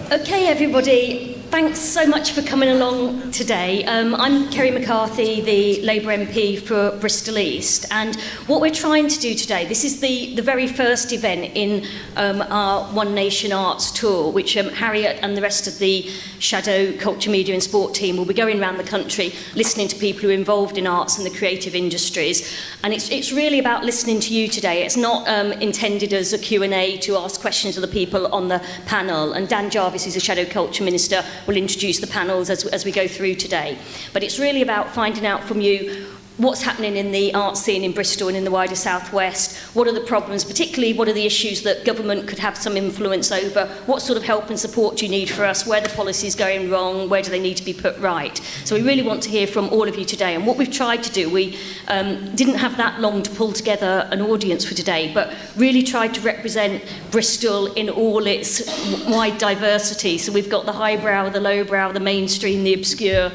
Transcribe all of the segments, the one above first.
Okay, everybody, thanks so much for coming along today. I'm Kerry McCarthy, the Labour MP for Bristol East, and what we're trying to do today, this is the very first event in our One Nation Arts tour, which Harriet and the rest of the Shadow Culture, Media and Sport team will be going around the country listening to people who are involved in arts and the creative industries. And it's really about listening to you today. It's not intended as a Q&A to ask questions of the people on the panel. And Dan Jarvis, who's a Shadow Culture Minister, will introduce the panels as we go through today. But it's really about finding out from you what's happening in the art scene in Bristol and in the wider southwest. What are the problems, particularly what are the issues that government could have some influence over? What sort of help and support do you need for us? Where the policy's going wrong? Where do they need to be put right? So we really want to hear from all of you today. And what we've tried to do, we didn't have that long to pull together an audience for today, but really tried to represent Bristol in all its wide diversity. So we've got the highbrow, the lowbrow, the mainstream, the obscure.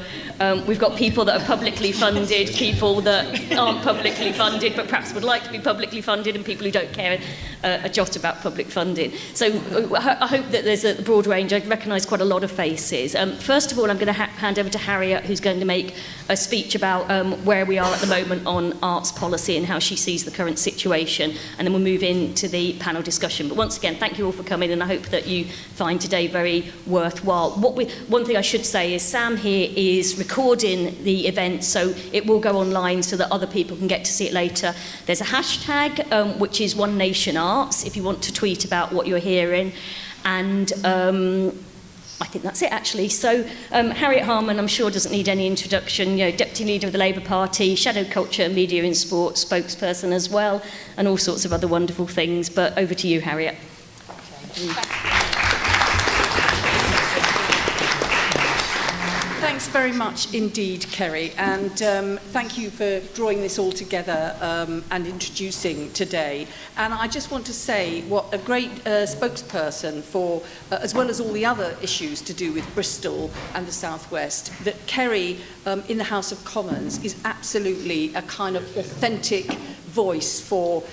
We've got people that are publicly funded, people that aren't publicly funded but perhaps would like to be publicly funded, and people who don't care a jot about public funding. So I hope that there's a broad range. I recognise quite a lot of faces. First of all, I'm going to hand over to Harriet, who's going to make a speech about where we are at the moment on arts policy and how she sees the current situation, and then we'll move into the panel discussion. But once again, thank you all for coming, and I hope that you find today very worthwhile. One thing I should say is Sam here is recording the event, so it will go online so that other people can get to see it later. There's a hashtag, which is One Nation Arts, if you want to tweet about what you're hearing. And I think that's it, actually. So Harriet Harman, I'm sure, doesn't need any introduction. You know, Deputy Leader of the Labour Party, Shadow Culture, Media and Sport spokesperson as well, and all sorts of other wonderful things. But over to you, Harriet. Thanks very much indeed, Kerry, and thank you for drawing this all together and introducing today. And I just want to say what a great spokesperson for, as well as all the other issues to do with Bristol and the Southwest, that Kerry in the House of Commons is absolutely a kind of authentic voice for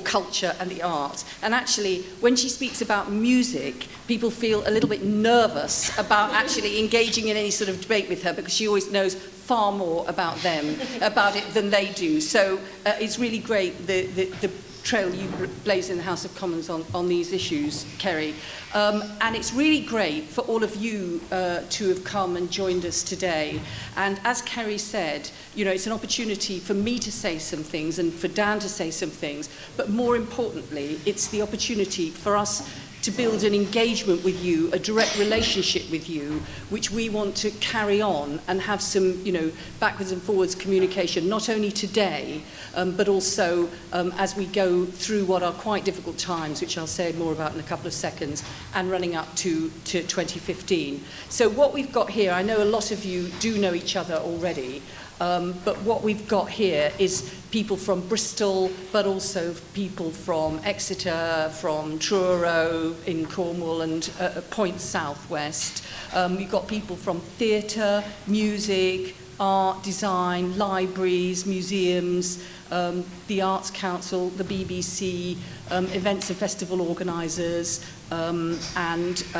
culture and the arts. And actually, when she speaks about music, people feel a little bit nervous about actually engaging in any sort of debate with her, because she always knows far more about it than they do. So it's really great the trail you blaze in the House of Commons on these issues, Kerry. And it's really great for all of you to have come and joined us today. And as Kerry said, you know, it's an opportunity for me to say some things and for Dan to say some things, but more importantly, it's the opportunity for us to build an engagement with you, a direct relationship with you, which we want to carry on and have some, you know, backwards and forwards communication, not only today, but also as we go through what are quite difficult times, which I'll say more about in a couple of seconds, and running up to 2015. So what we've got here, I know a lot of you do know each other already, but what we've got here is people from Bristol, but also people from Exeter, from Truro in Cornwall and Point Southwest. We've got people from theatre, music, art, design, libraries, museums, the Arts Council, the BBC, events and festival organisers, and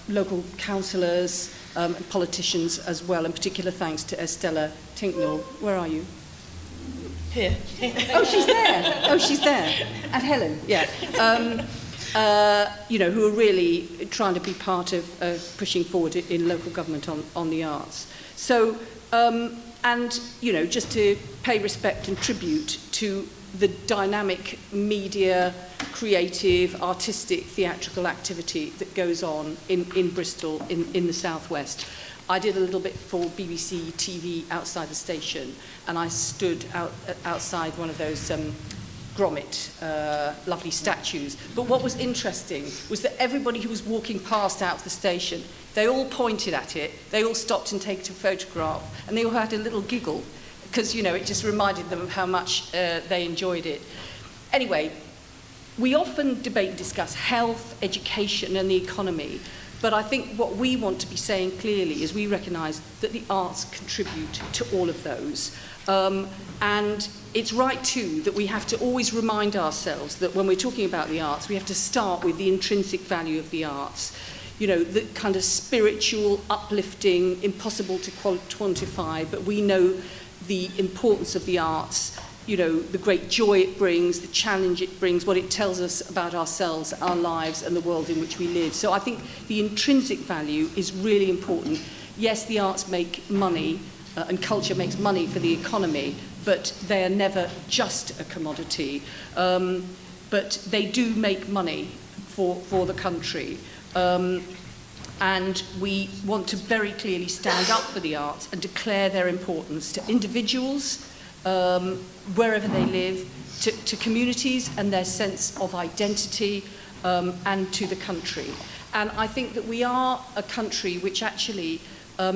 local councillors, politicians as well, and particular thanks to Estella Tinknell. Where are you? Here. Oh, she's there. Oh, she's there. And Helen, yeah. You know, who are really trying to be part of pushing forward in local government on the arts. So, and, you know, just to pay respect and tribute to the dynamic media, creative, artistic, theatrical activity that goes on in Bristol, in the Southwest. I did a little bit for BBC TV outside the station, and I stood outside one of those grommet, lovely statues. But what was interesting was that everybody who was walking past out of the station, they all pointed at it, they all stopped and took a photograph, and they all had a little giggle, because, you know, it just reminded them of how much they enjoyed it. Anyway, we often debate and discuss health, education and the economy, But I think what we want to be saying clearly is we recognise that the arts contribute to all of those. And it's right too that we have to always remind ourselves that when we're talking about the arts, we have to start with the intrinsic value of the arts. You know, the kind of spiritual, uplifting, impossible to quantify, but we know the importance of the arts, you know, the great joy it brings, the challenge it brings, what it tells us about ourselves, our lives, and the world in which we live. So I think the intrinsic value is really important. Yes, the arts make money, and culture makes money for the economy, but they are never just a commodity. But they do make money for the country. And we want to very clearly stand up for the arts and declare their importance to individuals, wherever they live, to communities and their sense of identity, and to the country. And I think that we are a country which actually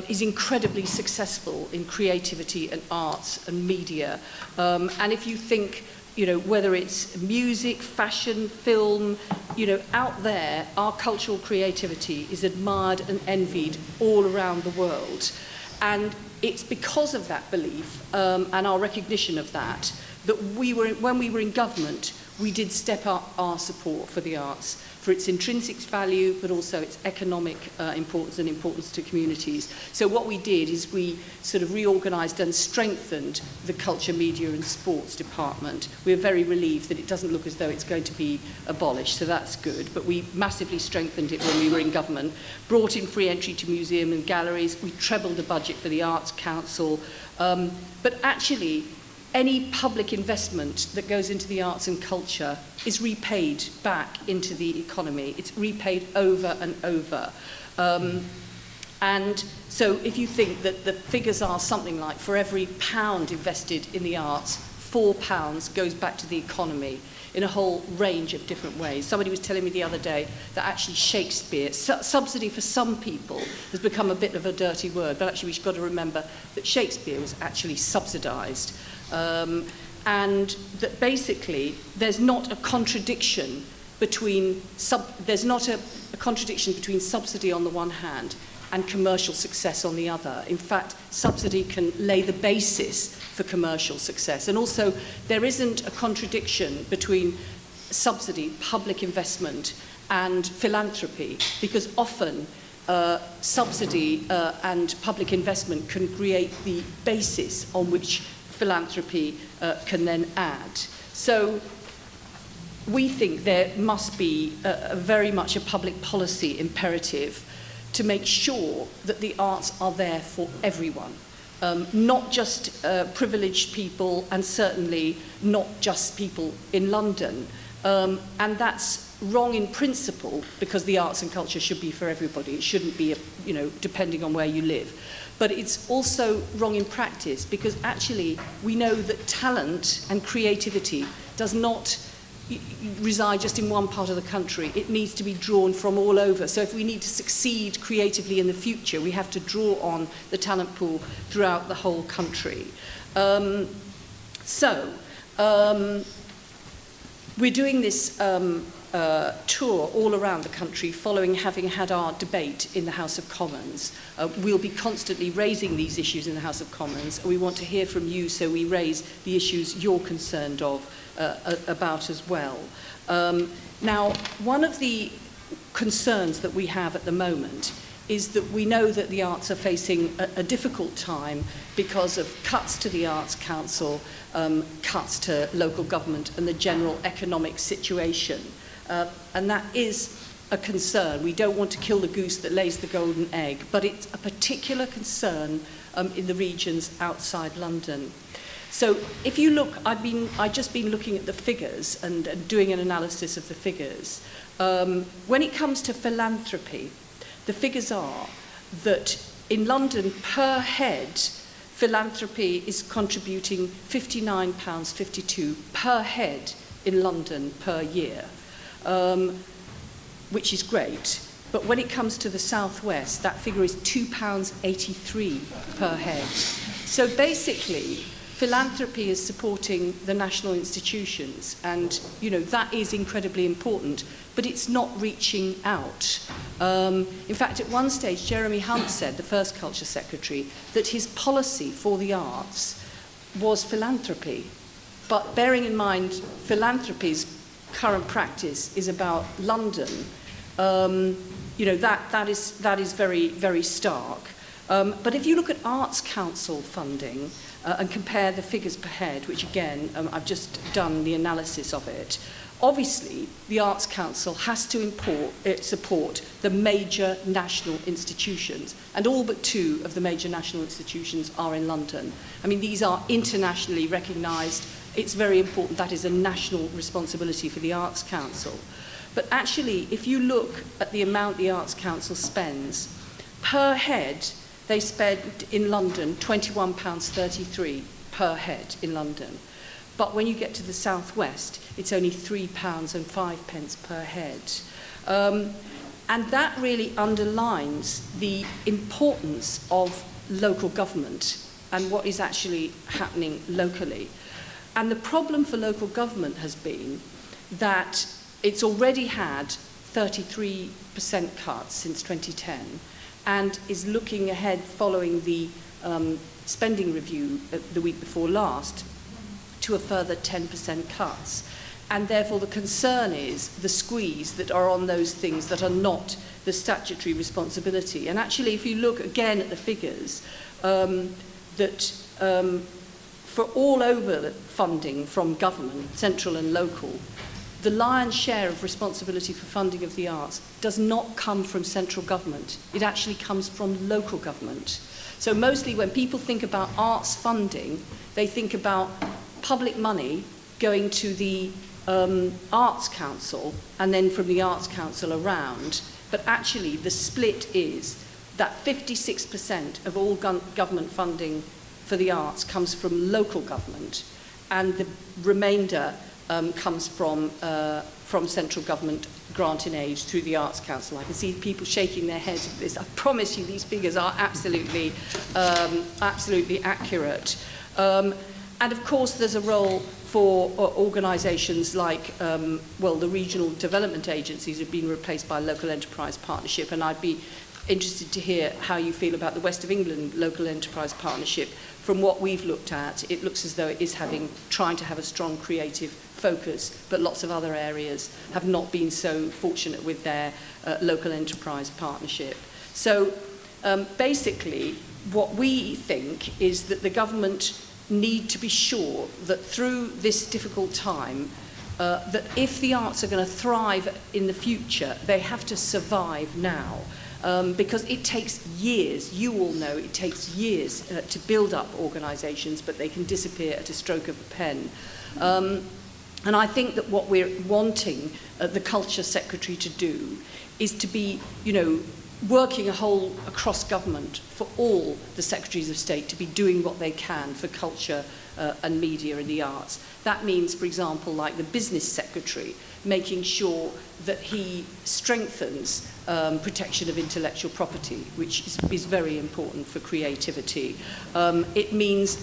is incredibly successful in creativity and arts and media. And if you think, you know, whether it's music, fashion, film, you know, out there, our cultural creativity is admired and envied all around the world. And it's because of that belief and our recognition of that that when we were in government, we did step up our support for the arts, for its intrinsic value, but also its economic importance and importance to communities. So what we did is we sort of reorganised and strengthened the Culture, Media and Sports Department. We're very relieved that it doesn't look as though it's going to be abolished, so that's good. But we massively strengthened it when we were in government, brought in free entry to museums and galleries, we trebled the budget for the Arts Council. But actually, any public investment that goes into the arts and culture is repaid back into the economy. It's repaid over and over. And so if you think that the figures are something like for every £1 invested in the arts, £4 goes back to the economy in a whole range of different ways. Somebody was telling me the other day that actually Shakespeare, subsidy for some people has become a bit of a dirty word, but actually we've got to remember that Shakespeare was actually subsidised. And that basically there's not a contradiction between contradiction between subsidy on the one hand and commercial success on the other. In fact, subsidy can lay the basis for commercial success. And also, there isn't a contradiction between subsidy, public investment, and philanthropy, because often subsidy and public investment can create the basis on which philanthropy can then add. So we think there must be very much a public policy imperative to make sure that the arts are there for everyone, not just privileged people and certainly not just people in London. And that's wrong in principle because the arts and culture should be for everybody. It shouldn't be, you know, depending on where you live. But it's also wrong in practice because actually we know that talent and creativity does not reside just in one part of the country. It needs to be drawn from all over. So if we need to succeed creatively in the future, we have to draw on the talent pool throughout the whole country. We're doing this tour all around the country following having had our debate in the House of Commons. We'll be constantly raising these issues in the House of Commons. We want to hear from you, so we raise the issues you're concerned about as well. Now, one of the concerns that we have at the moment is that we know that the arts are facing a difficult time because of cuts to the Arts Council, cuts to local government and the general economic situation. And that is a concern. We don't want to kill the goose that lays the golden egg, but it's a particular concern in the regions outside London. So if you look, I've just been looking at the figures and doing an analysis of the figures. When it comes to philanthropy, the figures are that in London per head, philanthropy is contributing £59.52 per head in London per year, which is great. But when it comes to the southwest, that figure is £2.83 per head. So basically, philanthropy is supporting the national institutions, and that is incredibly important, but it's not reaching out. In fact, at one stage, Jeremy Hunt said, the first Culture Secretary, that his policy for the arts was philanthropy. But bearing in mind philanthropy's current practice is about London, that is very, very stark. But if you look at Arts Council funding and compare the figures per head, which again, I've just done the analysis of it, obviously the Arts Council has to support the major national institutions, and all but 2 of the major national institutions are in London. I mean, these are internationally recognised. It's very important. That is a national responsibility for the Arts Council. But actually, if you look at the amount the Arts Council spends, per head, they spend in London £21.33 per head in London. But when you get to the southwest, it's only £3.05 per head. And that really underlines the importance of local government and what is actually happening locally. And the problem for local government has been that it's already had 33% cuts since 2010 and is looking ahead following the spending review the week before last to a further 10% cuts. And therefore the concern is the squeeze that are on those things that are not the statutory responsibility. And actually, if you look again at the figures, for all over funding from government, central and local, the lion's share of responsibility for funding of the arts does not come from central government. It actually comes from local government. So mostly when people think about arts funding, they think about public money going to the Arts Council and then from the Arts Council around. But actually the split is that 56% of all government funding for the arts comes from local government, and the remainder comes from central government grant in aid through the Arts Council. I can see people shaking their heads at this. I promise you these figures are absolutely accurate. And of course there's a role for organisations like, the regional development agencies have been replaced by local enterprise partnership, and I'd be interested to hear how you feel about the West of England local enterprise partnership. From what we've looked at, it looks as though it is trying to have a strong creative focus, but lots of other areas have not been so fortunate with their local enterprise partnership. So basically, what we think is that the government need to be sure that through this difficult time, that if the arts are going to thrive in the future, they have to survive now. Because it takes years, you all know, it takes years to build up organisations, but they can disappear at a stroke of a pen. And I think that what we're wanting the Culture Secretary to do is to be, working across government for all the Secretaries of State to be doing what they can for culture and media and the arts. That means, for example, like the Business Secretary, making sure that he strengthens protection of intellectual property, which is very important for creativity. It means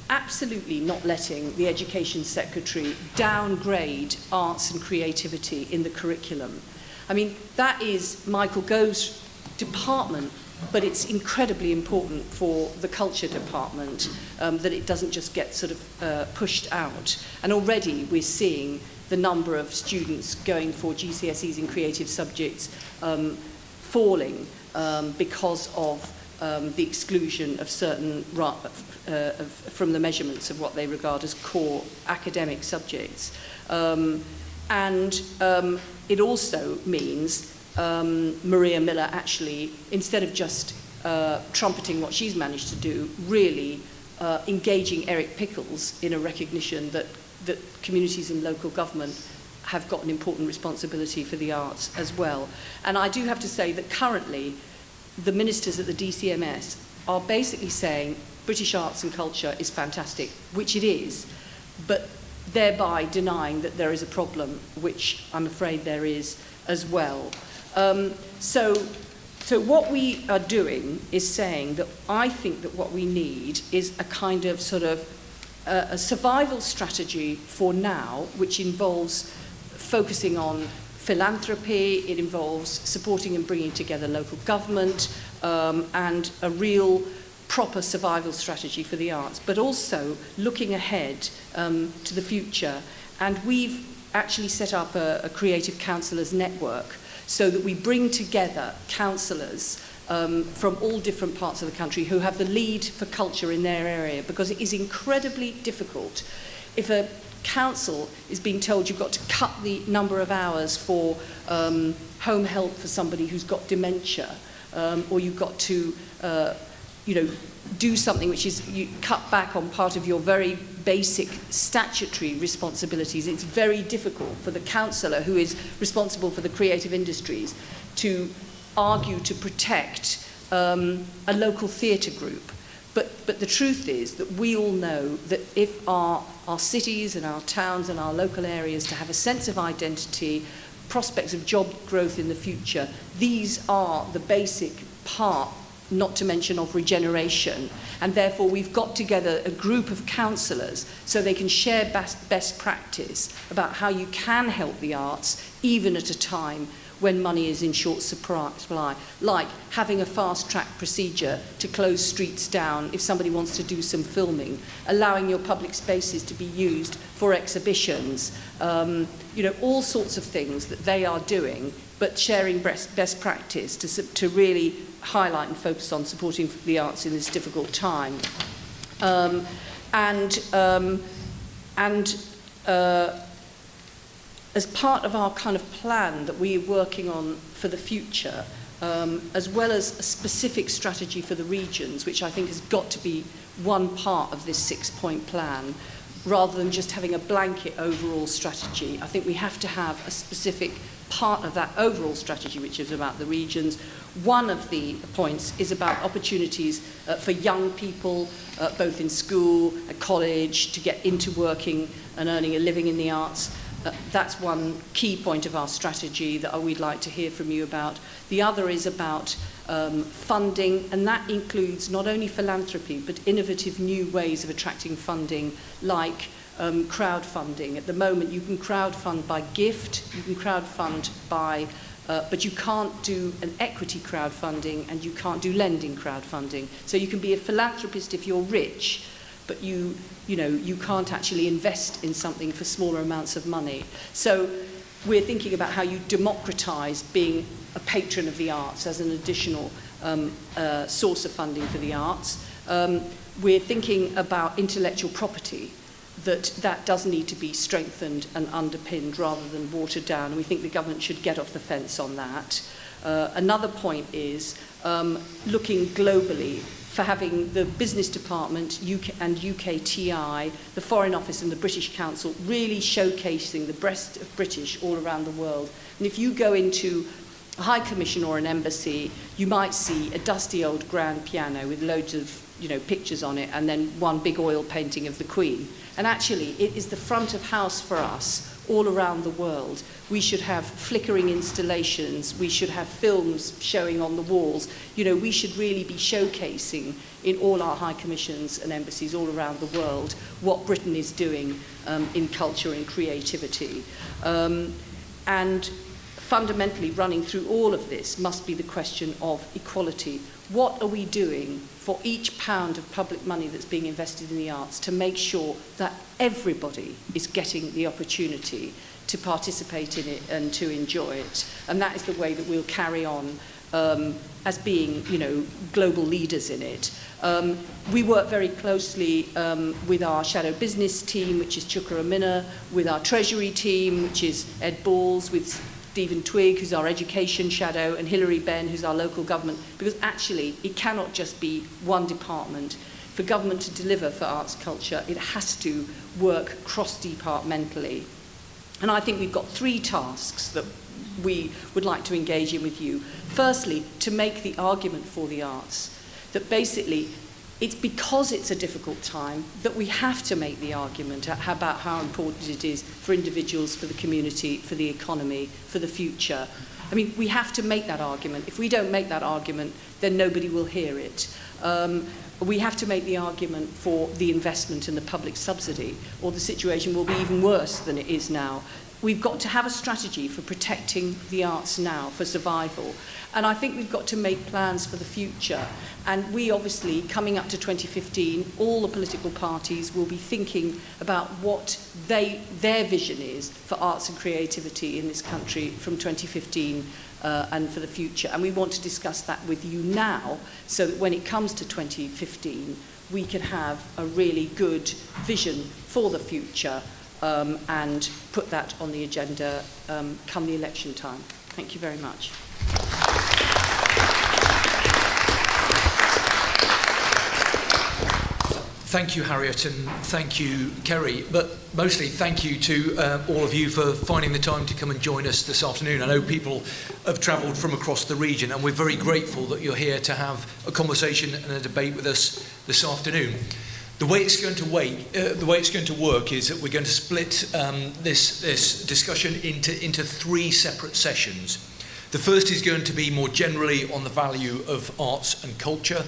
absolutely not letting the Education Secretary downgrade arts and creativity in the curriculum. I mean, that is Michael Gove's department, but it's incredibly important for the culture department that it doesn't just get sort of pushed out. And already we're seeing the number of students going for GCSEs in creative subjects falling because of the exclusion of certain from the measurements of what they regard as core academic subjects. And it also means Maria Miller actually, instead of just trumpeting what she's managed to do, really engaging Eric Pickles in a recognition that communities and local government have got an important responsibility for the arts as well. And I do have to say that currently the ministers at the DCMS are basically saying British arts and culture is fantastic, which it is, but thereby denying that there is a problem, which I'm afraid there is as well. So what we are doing is saying that I think that what we need is a kind of sort of a survival strategy for now, which involves focusing on philanthropy, it involves supporting and bringing together local government, and a real proper survival strategy for the arts, but also looking ahead to the future. And we've actually set up a creative counsellors network so that we bring together counsellors from all different parts of the country who have the lead for culture in their area, because it is incredibly difficult if a council is being told you've got to cut the number of hours for home help for somebody who's got dementia, or you've got to do something which is you cut back on part of your very basic statutory responsibilities. It's very difficult for the councillor who is responsible for the creative industries to argue to protect a local theatre group. But the truth is that we all know that if our cities and our towns and our local areas to have a sense of identity, prospects of job growth in the future, these are the basic part, not to mention of regeneration. And therefore we've got together a group of counsellors so they can share best practice about how you can help the arts even at a time when money is in short supply, like having a fast-track procedure to close streets down if somebody wants to do some filming, allowing your public spaces to be used for exhibitions, all sorts of things that they are doing, but sharing best practice to really highlight and focus on supporting the arts in this difficult time. As part of our kind of plan that we're working on for the future, as well as a specific strategy for the regions, which I think has got to be one part of this 6-point plan, rather than just having a blanket overall strategy. I think we have to have a specific part of that overall strategy, which is about the regions. One of the points is about opportunities for young people, both in school, at college, to get into working and earning a living in the arts. That's one key point of our strategy that we'd like to hear from you about. The other is about funding, and that includes not only philanthropy, but innovative new ways of attracting funding, like crowdfunding. At the moment, you can crowdfund by gift, you can crowdfund by, but you can't do an equity crowdfunding, and you can't do lending crowdfunding. So you can be a philanthropist if you're rich, but you can't actually invest in something for smaller amounts of money. So we're thinking about how you democratise being a patron of the arts as an additional source of funding for the arts. We're thinking about intellectual property, that does need to be strengthened and underpinned rather than watered down, and we think the government should get off the fence on that. Another point is looking globally for having the Business Department and UKTI, the Foreign Office and the British Council really showcasing the best of British all around the world. And if you go into a High Commission or an embassy, you might see a dusty old grand piano with loads of pictures on it, and then one big oil painting of the Queen. And actually, it is the front of house for us all around the world. We should have flickering installations, we should have films showing on the walls. We should really be showcasing in all our high commissions and embassies all around the world what Britain is doing in culture and creativity. And fundamentally running through all of this must be the question of equality. What are we doing for each pound of public money that's being invested in the arts to make sure that everybody is getting the opportunity to participate in it and to enjoy it? And that is the way that we'll carry on as being, global leaders in it. We work very closely with our shadow business team, which is Chukra Amina, with our treasury team, which is Ed Balls, with Stephen Twigg, who's our education shadow, and Hilary Benn, who's our local government, because actually it cannot just be one department. For government to deliver for arts culture, it has to work cross-departmentally. And I think we've got 3 tasks that we would like to engage in with you. Firstly, to make the argument for the arts, that basically it's because it's a difficult time that we have to make the argument about how important it is for individuals, for the community, for the economy, for the future. I mean, we have to make that argument. If we don't make that argument, then nobody will hear it. We have to make the argument for the investment in the public subsidy, or the situation will be even worse than it is now. We've got to have a strategy for protecting the arts now, for survival. And I think we've got to make plans for the future. And we obviously, coming up to 2015, all the political parties will be thinking about what their vision is for arts and creativity in this country from 2015 and for the future. And we want to discuss that with you now, so that when it comes to 2015, we can have a really good vision for the future and put that on the agenda come the election time. Thank you very much. Thank you, Harriet, and thank you, Kerry. But mostly thank you to all of you for finding the time to come and join us this afternoon. I know people have travelled from across the region, and we're very grateful that you're here to have a conversation and a debate with us this afternoon. The way it's going to work is that we're going to split this discussion into three separate sessions. The first is going to be more generally on the value of arts and culture.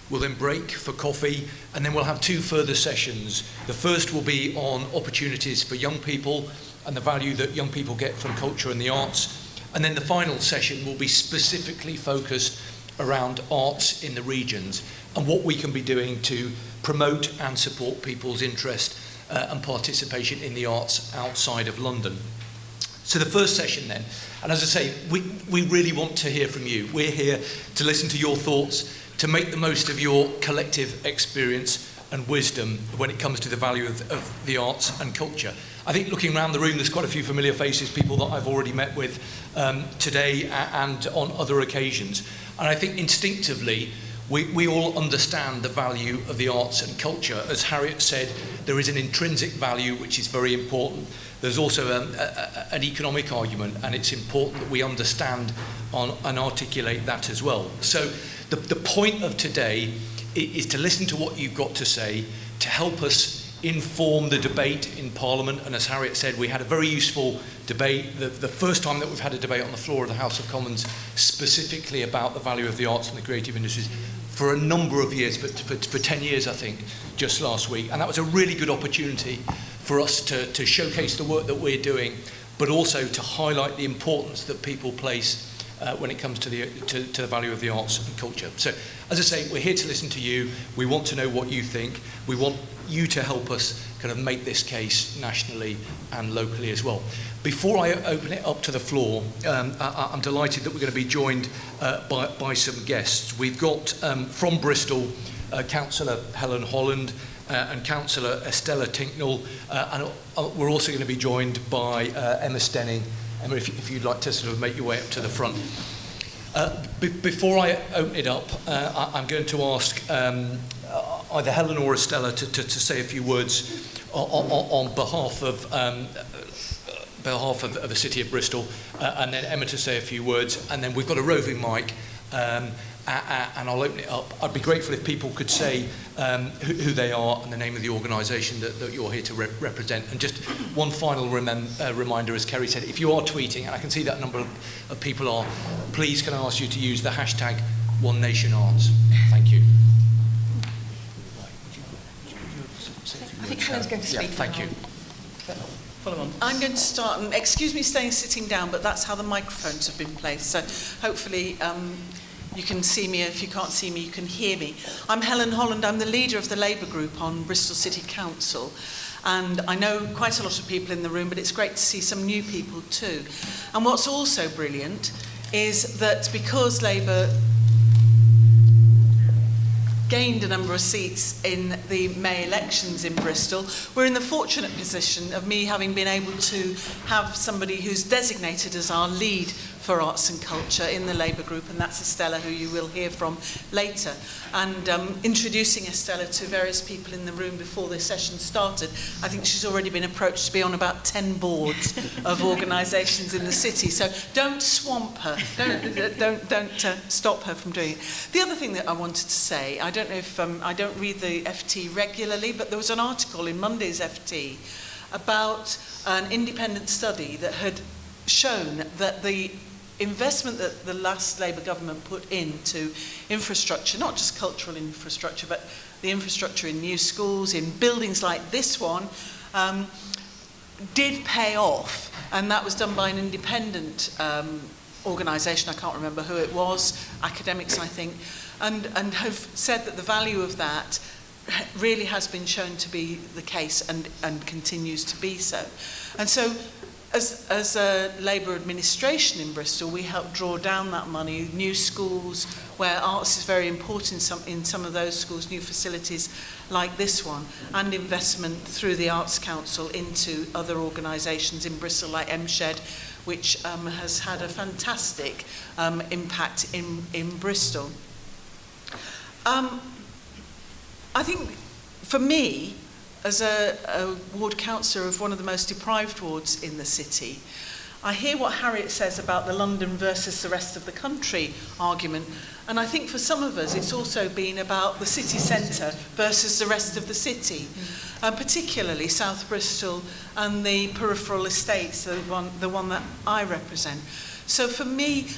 We'll then break for coffee, and then we'll have two further sessions. The first will be on opportunities for young people and the value that young people get from culture and the arts. And then the final session will be specifically focused around arts in the regions and what we can be doing to promote and support people's interest and participation in the arts outside of London. So the first session then, and as I say, we really want to hear from you. We're here to listen to your thoughts, to make the most of your collective experience and wisdom when it comes to the value of the arts and culture. I think looking around the room, there's quite a few familiar faces, people that I've already met with today and on other occasions. And I think instinctively, we all understand the value of the arts and culture. As Harriet said, there is an intrinsic value which is very important. There's also an economic argument, and it's important that we understand and articulate that as well. So the point of today is to listen to what you've got to say, to help us inform the debate in Parliament. And as Harriet said, we had a very useful debate, the first time that we've had a debate on the floor of the House of Commons specifically about the value of the arts and the creative industries for a number of years, for 10 years I think, just last week. And that was a really good opportunity for us to showcase the work that we're doing, but also to highlight the importance that people place when it comes to the value of the arts and culture. So, as I say, we're here to listen to you. We want to know what you think. We want you to help us kind of make this case nationally and locally as well. Before I open it up to the floor, I'm delighted that we're going to be joined by some guests. We've got from Bristol, Councillor Helen Holland and Councillor Estella Tinknell, and we're also going to be joined by Emma Stenning. Emma, if you'd like to sort of make your way up to the front. Before I open it up, I'm going to ask either Helen or Estella to say a few words on behalf of the City of Bristol, and then Emma to say a few words, and then we've got a roving mic, and I'll open it up. I'd be grateful if people could say who they are and the name of the organisation that you're here to represent. And just one final reminder, as Kerry said, if you are tweeting, and I can see that a number of people are, please can I ask you to use the hashtag #OneNationArts. Thank you. I think Helen's going to speak. Yeah, thank you. Follow on. I'm going to start, and excuse me staying sitting down, but that's how the microphones have been placed. So hopefully you can see me. If you can't see me, you can hear me. I'm Helen Holland. I'm the leader of the Labour group on Bristol City Council. And I know quite a lot of people in the room, but it's great to see some new people too. And what's also brilliant is that because Labour gained a number of seats in the May elections in Bristol, we're in the fortunate position of me having been able to have somebody who's designated as our lead for arts and culture in the Labour group, and that's Estella, who you will hear from later. And introducing Estella to various people in the room before this session started, I think she's already been approached to be on about 10 boards of organisations in the city. So don't swamp her. Don't stop her from doing it. The other thing that I wanted to say, I don't know if I don't read the FT regularly, but there was an article in Monday's FT about an independent study that had shown that the investment that the last Labour government put into infrastructure, not just cultural infrastructure, but the infrastructure in new schools, in buildings like this one, did pay off. And that was done by an independent organisation, I can't remember who it was, academics I think, and have said that the value of that really has been shown to be the case and continues to be so. And so as a Labour administration in Bristol, we helped draw down that money, new schools where arts is very important in some of those schools, new facilities like this one, and investment through the Arts Council into other organisations in Bristol like MShed, which has had a fantastic impact in Bristol. I think for me, as a ward councillor of one of the most deprived wards in the city, I hear what Harriet says about the London versus the rest of the country argument, and I think for some of us it's also been about the city centre versus the rest of the city, particularly South Bristol and the peripheral estates, the one that I represent. So for me,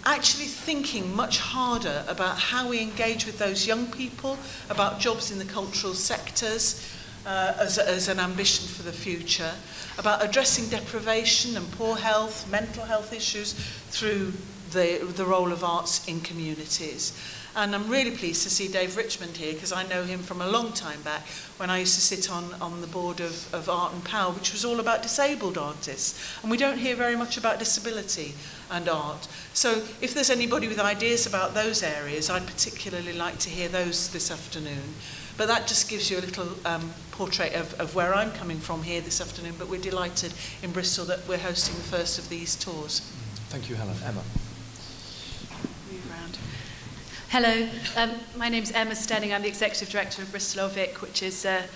actually thinking much harder about how we engage with those young people, about jobs in the cultural sectors, as an ambition for the future, about addressing deprivation and poor health, mental health issues through the role of arts in communities. And I'm really pleased to see Dave Richmond here, because I know him from a long time back when I used to sit on the board of Art and Power, which was all about disabled artists. And we don't hear very much about disability and art. So if there's anybody with ideas about those areas, I'd particularly like to hear those this afternoon. But that just gives you a little portrait of where I'm coming from here this afternoon, but we're delighted in Bristol that we're hosting the first of these tours. Thank you, Helen. Emma. Move round. Hello, my name's Emma Stenning. I'm the Executive Director of Bristol Vic, which is the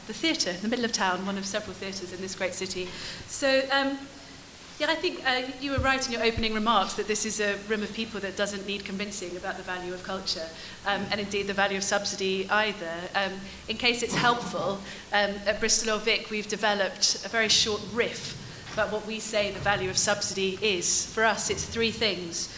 theatre in the middle of town, one of several theatres in this great city. So, yeah, I think you were right in your opening remarks that this is a room of people that doesn't need convincing about the value of culture, and indeed the value of subsidy either. In case it's helpful, at Bristol Vic we've developed a very short riff about what we say the value of subsidy is. For us, it's three things.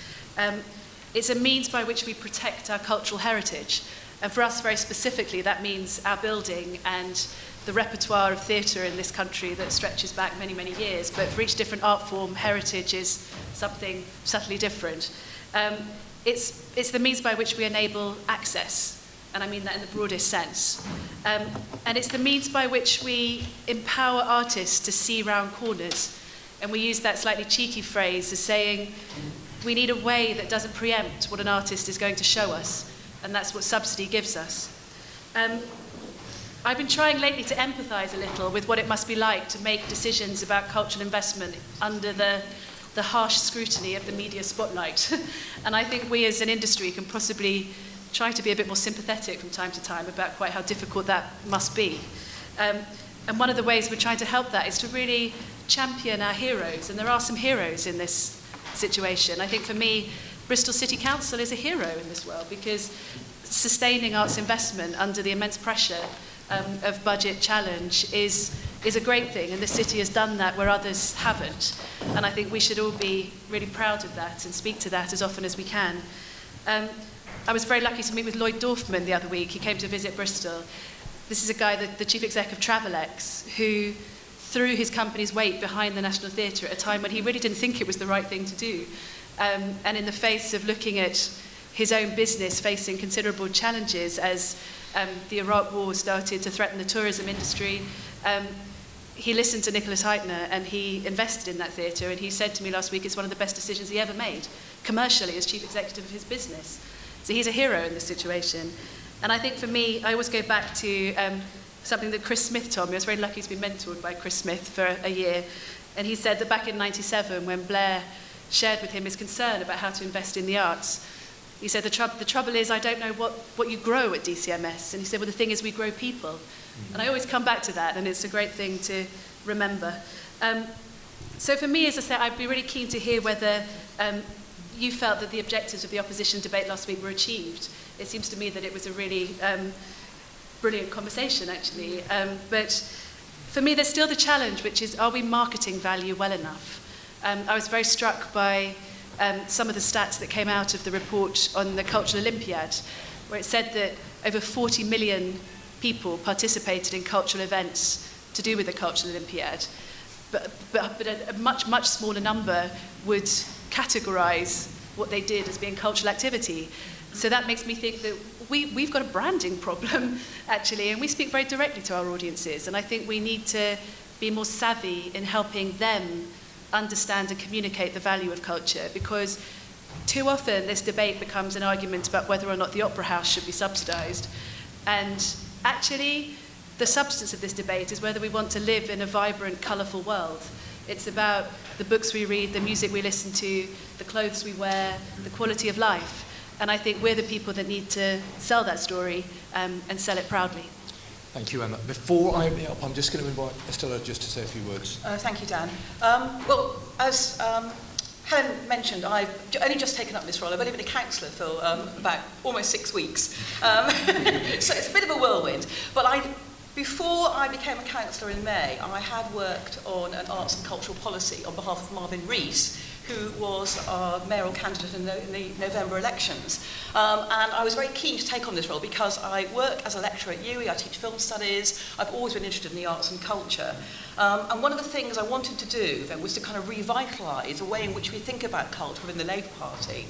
It's a means by which we protect our cultural heritage. And for us, very specifically, that means our building and the repertoire of theatre in this country that stretches back many, many years. But for each different art form, heritage is something subtly different. It's the means by which we enable access, and I mean that in the broadest sense. And it's the means by which we empower artists to see round corners. And we use that slightly cheeky phrase as saying, we need a way that doesn't preempt what an artist is going to show us, and that's what subsidy gives us. I've been trying lately to empathise a little with what it must be like to make decisions about cultural investment under the harsh scrutiny of the media spotlight. And I think we as an industry can possibly try to be a bit more sympathetic from time to time about quite how difficult that must be. And one of the ways we're trying to help that is to really champion our heroes, and there are some heroes in this situation. I think for me, Bristol City Council is a hero in this world, because sustaining arts investment under the immense pressure of budget challenge is a great thing, and the city has done that where others haven't. And I think we should all be really proud of that and speak to that as often as we can. I was very lucky to meet with Lloyd Dorfman the other week. He came to visit Bristol. This is a guy, the chief exec of Travelex, who threw his company's weight behind the National Theatre at a time when he really didn't think it was the right thing to do. And in the face of looking at his own business facing considerable challenges as the Iraq War started to threaten the tourism industry, he listened to Nicholas Heitner and he invested in that theatre, and he said to me last week it's one of the best decisions he ever made, commercially, as chief executive of his business. So he's a hero in this situation. And I think for me, I always go back to something that Chris Smith told me. I was very lucky to be mentored by Chris Smith for a year. And he said that back in '97, when Blair shared with him his concern about how to invest in the arts, he said, the trouble is I don't know what you grow at DCMS. And he said, well, the thing is we grow people. Mm-hmm. And I always come back to that, and it's a great thing to remember. So for me, as I said, I'd be really keen to hear whether you felt that the objectives of the opposition debate last week were achieved. It seems to me that it was a really brilliant conversation, actually. But for me, there's still the challenge, which is, are we marketing value well enough? I was very struck by some of the stats that came out of the report on the Cultural Olympiad, where it said that over 40 million people participated in cultural events to do with the Cultural Olympiad, but a much, much smaller number would categorise what they did as being cultural activity. So that makes me think that we've got a branding problem, actually, and we speak very directly to our audiences, and I think we need to be more savvy in helping them understand and communicate the value of culture, because too often this debate becomes an argument about whether or not the opera house should be subsidised. And actually, the substance of this debate is whether we want to live in a vibrant, colourful world. It's about the books we read, the music we listen to, the clothes we wear, the quality of life. And I think we're the people that need to sell that story and sell it proudly. Thank you, Emma. Before I open it up, I'm just going to invite Estella just to say a few words. Thank you, Dan. Well, as Helen mentioned, I've only just taken up this role. I've only been a councillor for about almost 6 weeks. So it's a bit of a whirlwind. But before I became a councillor in May, I had worked on an arts and cultural policy on behalf of Marvin Rees, who was our mayoral candidate in the November elections. And I was very keen to take on this role because I work as a lecturer at UWE, I teach film studies, I've always been interested in the arts and culture. And one of the things I wanted to do then was to kind of revitalise the way in which we think about culture within the Labour Party.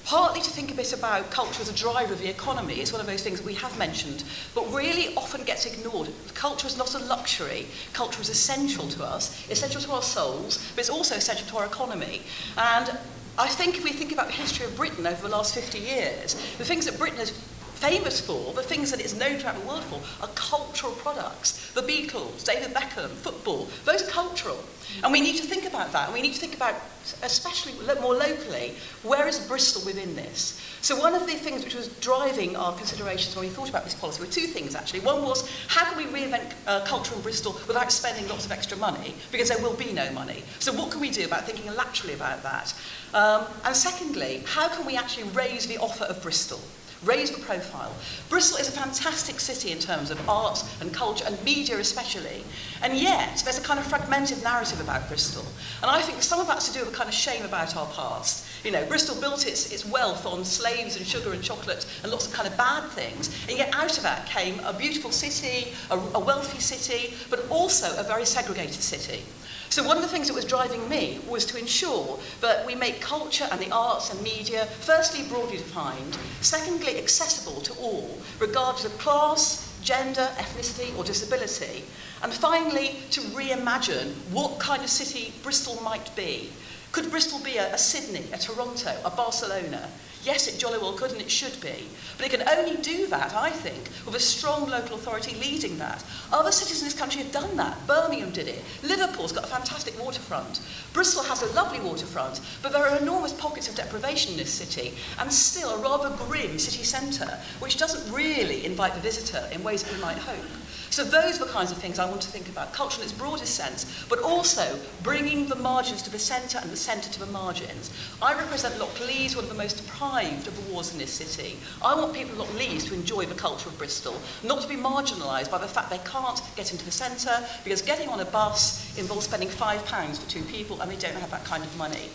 Partly to think a bit about culture as a driver of the economy. It's one of those things that we have mentioned, but really often gets ignored. Culture is not a luxury. Culture is essential to us, essential to our souls, but it's also essential to our economy. And I think if we think about the history of Britain over the last 50 years, the things that Britain is famous for, the things that it's known throughout the world for, are cultural products. The Beatles, David Beckham, football, those are cultural. And we need to think about that, and we need to think about, especially more locally, where is Bristol within this? So one of the things which was driving our considerations when we thought about this policy were two things, actually. One was, how can we reinvent culture in Bristol without spending lots of extra money? Because there will be no money. So what can we do about thinking laterally about that? And secondly, how can we actually raise the offer of Bristol? Raise the profile. Bristol is a fantastic city in terms of arts and culture and media especially, and yet there's a kind of fragmented narrative about Bristol. And I think some of that's to do with a kind of shame about our past. You know, Bristol built its wealth on slaves and sugar and chocolate and lots of kind of bad things, and yet out of that came a beautiful city, a wealthy city, but also a very segregated city. So one of the things that was driving me was to ensure that we make culture and the arts and media, firstly, broadly defined, secondly, accessible to all, regardless of class, gender, ethnicity, or disability, and finally, to reimagine what kind of city Bristol might be. Could Bristol be a Sydney, a Toronto, a Barcelona? Yes, it jolly well could, and it should be. But it can only do that, I think, with a strong local authority leading that. Other cities in this country have done that. Birmingham did it. Liverpool's got a fantastic waterfront. Bristol has a lovely waterfront, but there are enormous pockets of deprivation in this city, and still a rather grim city centre, which doesn't really invite the visitor in ways that we might hope. So those are the kinds of things I want to think about, culture in its broadest sense, but also bringing the margins to the centre and the centre to the margins. I represent Lochleys, one of the most deprived of the wards in this city. I want people in Lochleys to enjoy the culture of Bristol, not to be marginalised by the fact they can't get into the centre, because getting on a bus involves spending £5 for 2 people, and they don't have that kind of money.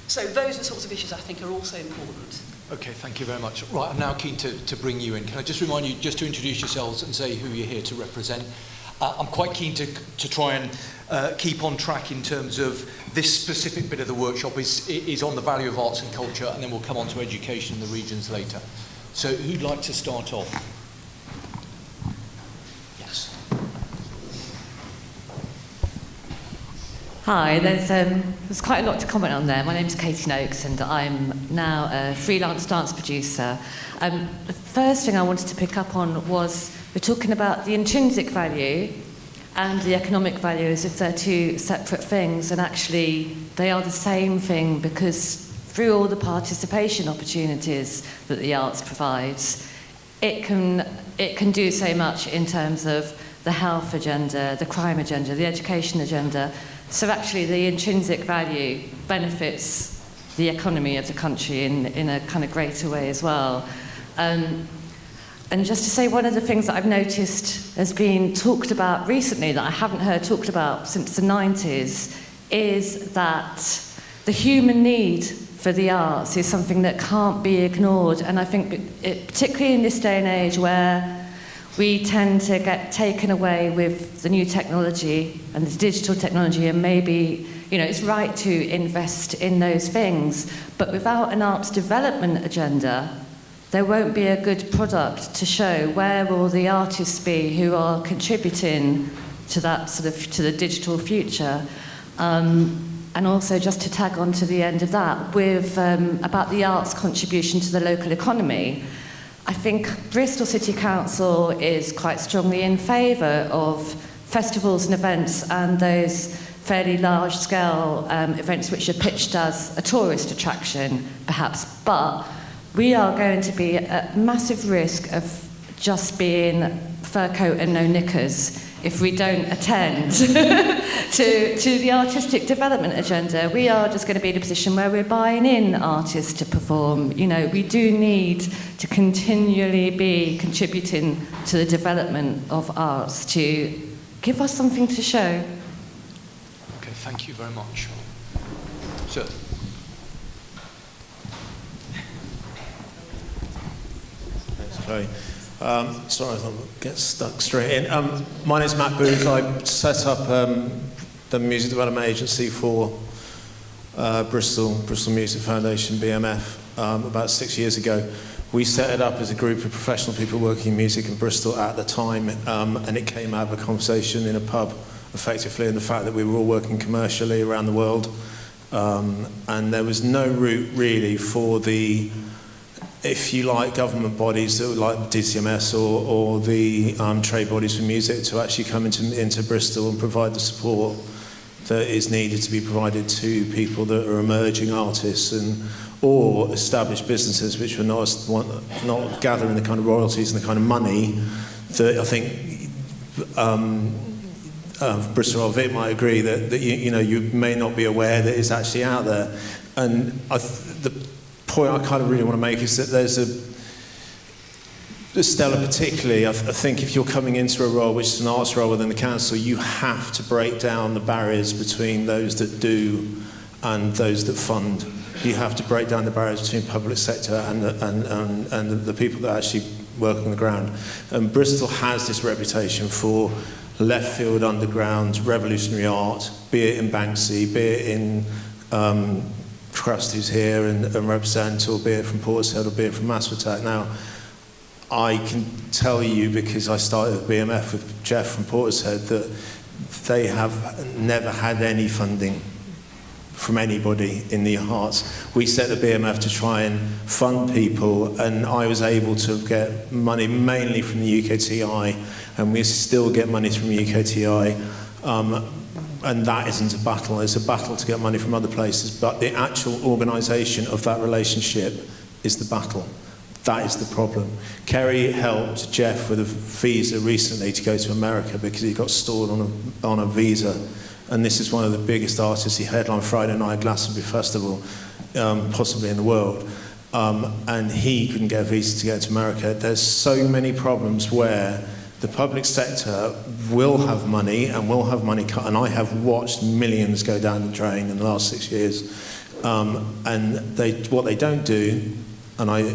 So those are the sorts of issues I think are also important. Okay, thank you very much. Right, I'm now keen to bring you in. Can I just remind you just to introduce yourselves and say who you're here to represent? I'm quite keen to try and keep on track in terms of this specific bit of the workshop is on the value of arts and culture, and then we'll come on to education in the regions later. So who'd like to start off? Yes. Hi, there's quite a lot to comment on there. My name's Katie Noakes and I'm now a freelance dance producer. The first thing I wanted to pick up on was we're talking about the intrinsic value and the economic value as if they're two separate things, and actually they are the same thing, because through all the participation opportunities that the arts provides, it can do so much in terms of the health agenda, the crime agenda, the education agenda. So actually the intrinsic value benefits the economy of the country in a kind of greater way as well. And just to say, one of the things that I've noticed has been talked about recently that I haven't heard talked about since the 90s is that the human need for the arts is something that can't be ignored. And I think particularly in this day and age where we tend to get taken away with the new technology and the digital technology, and maybe, you know, it's right to invest in those things, but without an arts development agenda, there won't be a good product to show. Where will the artists be who are contributing to that to the digital future? And also, just to tag on to the end of that, with about the arts contribution to the local economy, I think Bristol City Council is quite strongly in favour of festivals and events and those fairly large-scale events which are pitched as a tourist attraction, perhaps. But we are going to be at massive risk of just being fur coat and no knickers if we don't attend to the artistic development agenda. We are just going to be in a position where we're buying in artists to perform. You know, we do need to continually be contributing to the development of arts to give us something to show. Okay, thank you very much. Sir. Thanks, Chloe. Sorry, I'll get stuck straight in. My name's Matt Booth. I set up the music development agency for Bristol Music Foundation, BMF, about 6 years ago. We set it up as a group of professional people working in music in Bristol at the time, and it came out of a conversation in a pub, effectively, and the fact that we were all working commercially around the world. And there was no route really for the, if you like, government bodies that were like DCMS or the trade bodies for music to actually come into Bristol and provide the support that is needed to be provided to people that are emerging artists or established businesses which were not gathering the kind of royalties and the kind of money that I think Bristol or Vic might agree that you may not be aware that is actually out there. And the point I kind of really want to make is that there's Stella particularly, I think if you're coming into a role which is an arts role within the council, you have to break down the barriers between those that do and those that fund. You have to break down the barriers between public sector and the people that actually work on the ground. And Bristol has this reputation for left field underground revolutionary art, be it in Banksy, be it in Crust, who's here and represent, or be it from Portishead, or be it from Massive Attack. Now, I can tell you, because I started at BMF with Jeff from Portishead, that they have never had any funding from anybody in the arts. We set the BMF to try and fund people, and I was able to get money mainly from the UKTI, and we still get money from the UKTI. And that isn't a battle, it's a battle to get money from other places, but the actual organisation of that relationship is the battle. That is the problem. Kerry helped Jeff with a visa recently to go to America because he got stalled on a visa. And this is one of the biggest artists. He headlined Friday night Glastonbury Festival, possibly in the world. And he couldn't get a visa to go to America. There's so many problems where the public sector will have money and will have money cut. And I have watched millions go down the drain in the last 6 years. And what they don't do, and I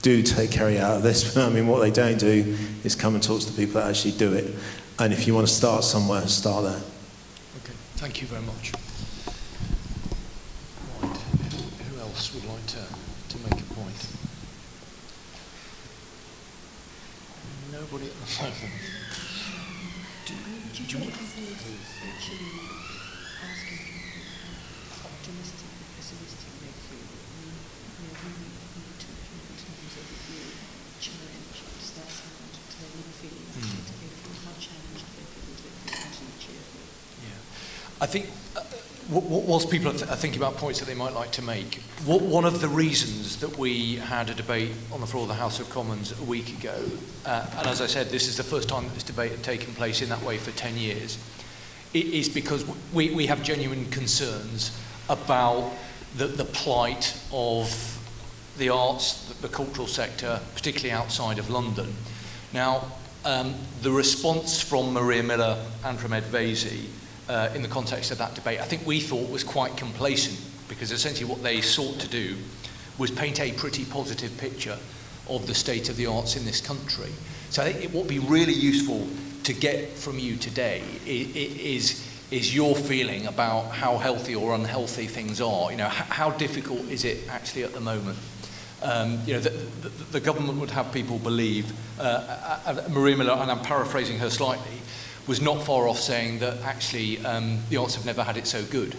do take Kerry out of this, but I mean, what they don't do is come and talk to the people that actually do it. And if you want to start somewhere, start there. Okay, thank you very much. Right, who else would like to make a point? Nobody at the moment. Do you want I think whilst people are thinking about points that they might like to make, one of the reasons that we had a debate on the floor of the House of Commons a week ago, and as I said, this is the first time that this debate had taken place in that way for 10 years, is because we have genuine concerns about the plight of the arts, the cultural sector, particularly outside of London. Now, the response from Maria Miller and from Ed Vasey in the context of that debate, I think we thought was quite complacent because essentially what they sought to do was paint a pretty positive picture of the state of the arts in this country. So I think it would be really useful to get from you today is your feeling about how healthy or unhealthy things are. You know, how difficult is it actually at the moment? You know, the government would have people believe, Maria Miller, and I'm paraphrasing her slightly, was not far off saying that actually the arts have never had it so good.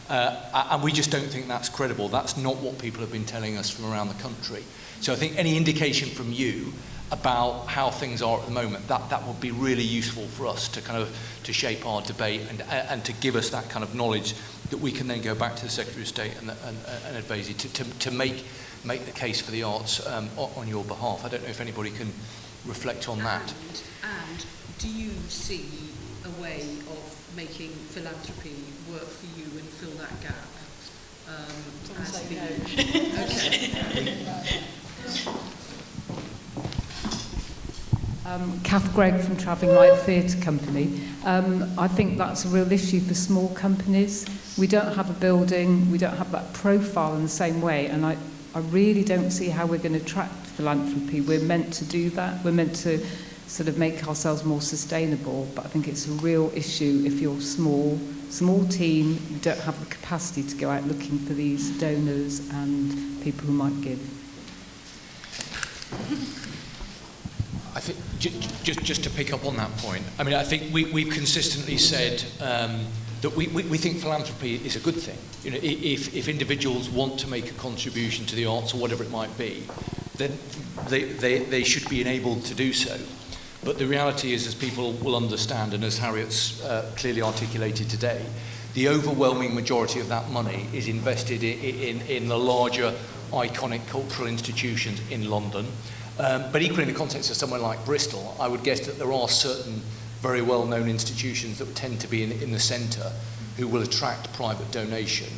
And we just don't think that's credible. That's not what people have been telling us from around the country. So I think any indication from you about how things are at the moment, that would be really useful for us to kind of to shape our debate and to give us that kind of knowledge that we can then go back to the Secretary of State and advise you to make the case for the arts on your behalf. I don't know if anybody can reflect on that. And do you see a way of making philanthropy work for you and fill that gap? Kath Gregg from Travelling Light Theatre Company. I think that's a real issue for small companies. We don't have a building, we don't have that profile in the same way, and I really don't see how we're going to attract philanthropy. We're meant to do that. We're meant to sort of make ourselves more sustainable, but I think it's a real issue if you're small team, you don't have the capacity to go out looking for these donors and people who might give. I think just to pick up on that point, I mean, I think we've consistently said that we think philanthropy is a good thing. You know, if individuals want to make a contribution to the arts or whatever it might be, then they should be enabled to do so. But the reality is, as people will understand, and as Harriet's clearly articulated today, the overwhelming majority of that money is invested in the larger, iconic cultural institutions in London. But equally in the context of somewhere like Bristol, I would guess that there are certain very well-known institutions that tend to be in the centre who will attract private donation.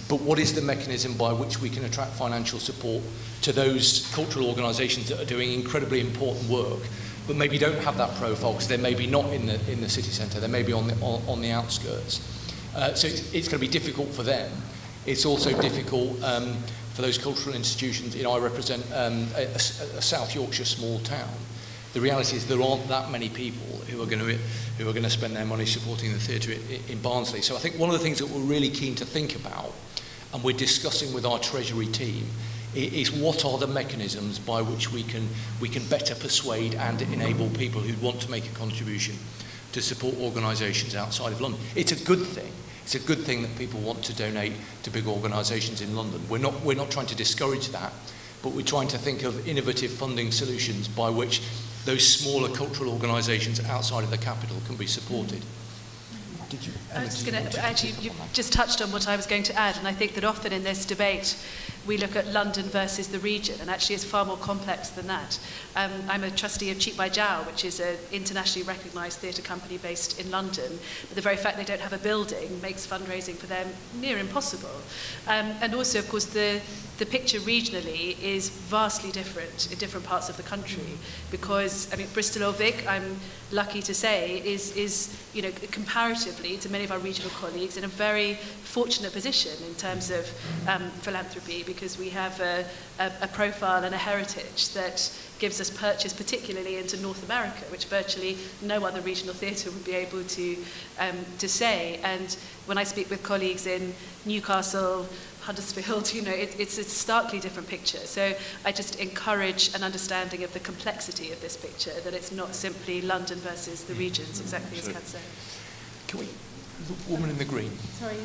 But what is the mechanism by which we can attract financial support to those cultural organisations that are doing incredibly important work, but maybe don't have that profile because they're maybe not in the city centre, they may be on the outskirts. So it's going to be difficult for them. It's also difficult for those cultural institutions. You know, I represent a South Yorkshire small town. The reality is there aren't that many people who are going to spend their money supporting the theatre in Barnsley. So I think one of the things that we're really keen to think about, and we're discussing with our Treasury team, is what are the mechanisms by which we can better persuade and enable people who want to make a contribution to support organisations outside of London. It's a good thing. It's a good thing that people want to donate to big organisations in London. We're not trying to discourage that, but we're trying to think of innovative funding solutions by which those smaller cultural organisations outside of the capital can be supported. I was just going to, actually, you just touched on what I was going to add, and I think that often in this debate we look at London versus the region, and actually it's far more complex than that. I'm a trustee of Cheap by Jowl, which is an internationally recognised theatre company based in London, but the very fact they don't have a building makes fundraising for them near impossible. And also, of course, the picture regionally is vastly different in different parts of the country, because, I mean, Bristol or Vic, I'm lucky to say, is you know, comparatively to many of our regional colleagues, in a very fortunate position in terms of philanthropy, because we have a profile and a heritage that gives us purchase particularly into North America, which virtually no other regional theatre would be able to say. And when I speak with colleagues in Newcastle, Huddersfield, you know, it's a starkly different picture. So I just encourage an understanding of the complexity of this picture, that it's not simply London versus the regions, exactly as Kat said. Can we, the woman in the green? Sorry.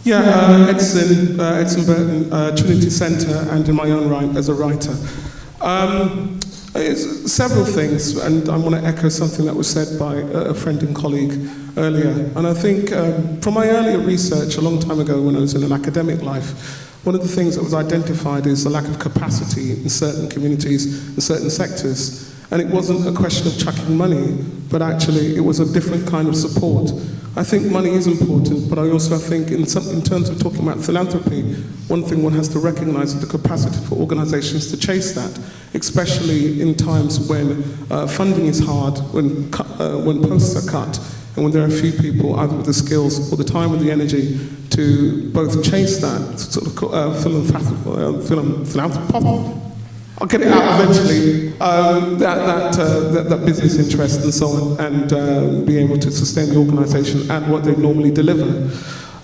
Yeah, Edson Burton, Trinity Centre, and in my own right as a writer. Several things, and I want to echo something that was said by a friend and colleague earlier. And I think from my earlier research a long time ago when I was in an academic life, one of the things that was identified is the lack of capacity in certain communities and certain sectors. And it wasn't a question of chucking money, but actually it was a different kind of support. I think money is important, but I also think in terms of talking about philanthropy, one thing one has to recognise is the capacity for organisations to chase that, especially in times when funding is hard, when posts are cut, and when there are few people either with the skills or the time or the energy to to both chase that sort of philanthropy. I'll get it out eventually. That business interest and so on, and be able to sustain the organisation and what they normally deliver.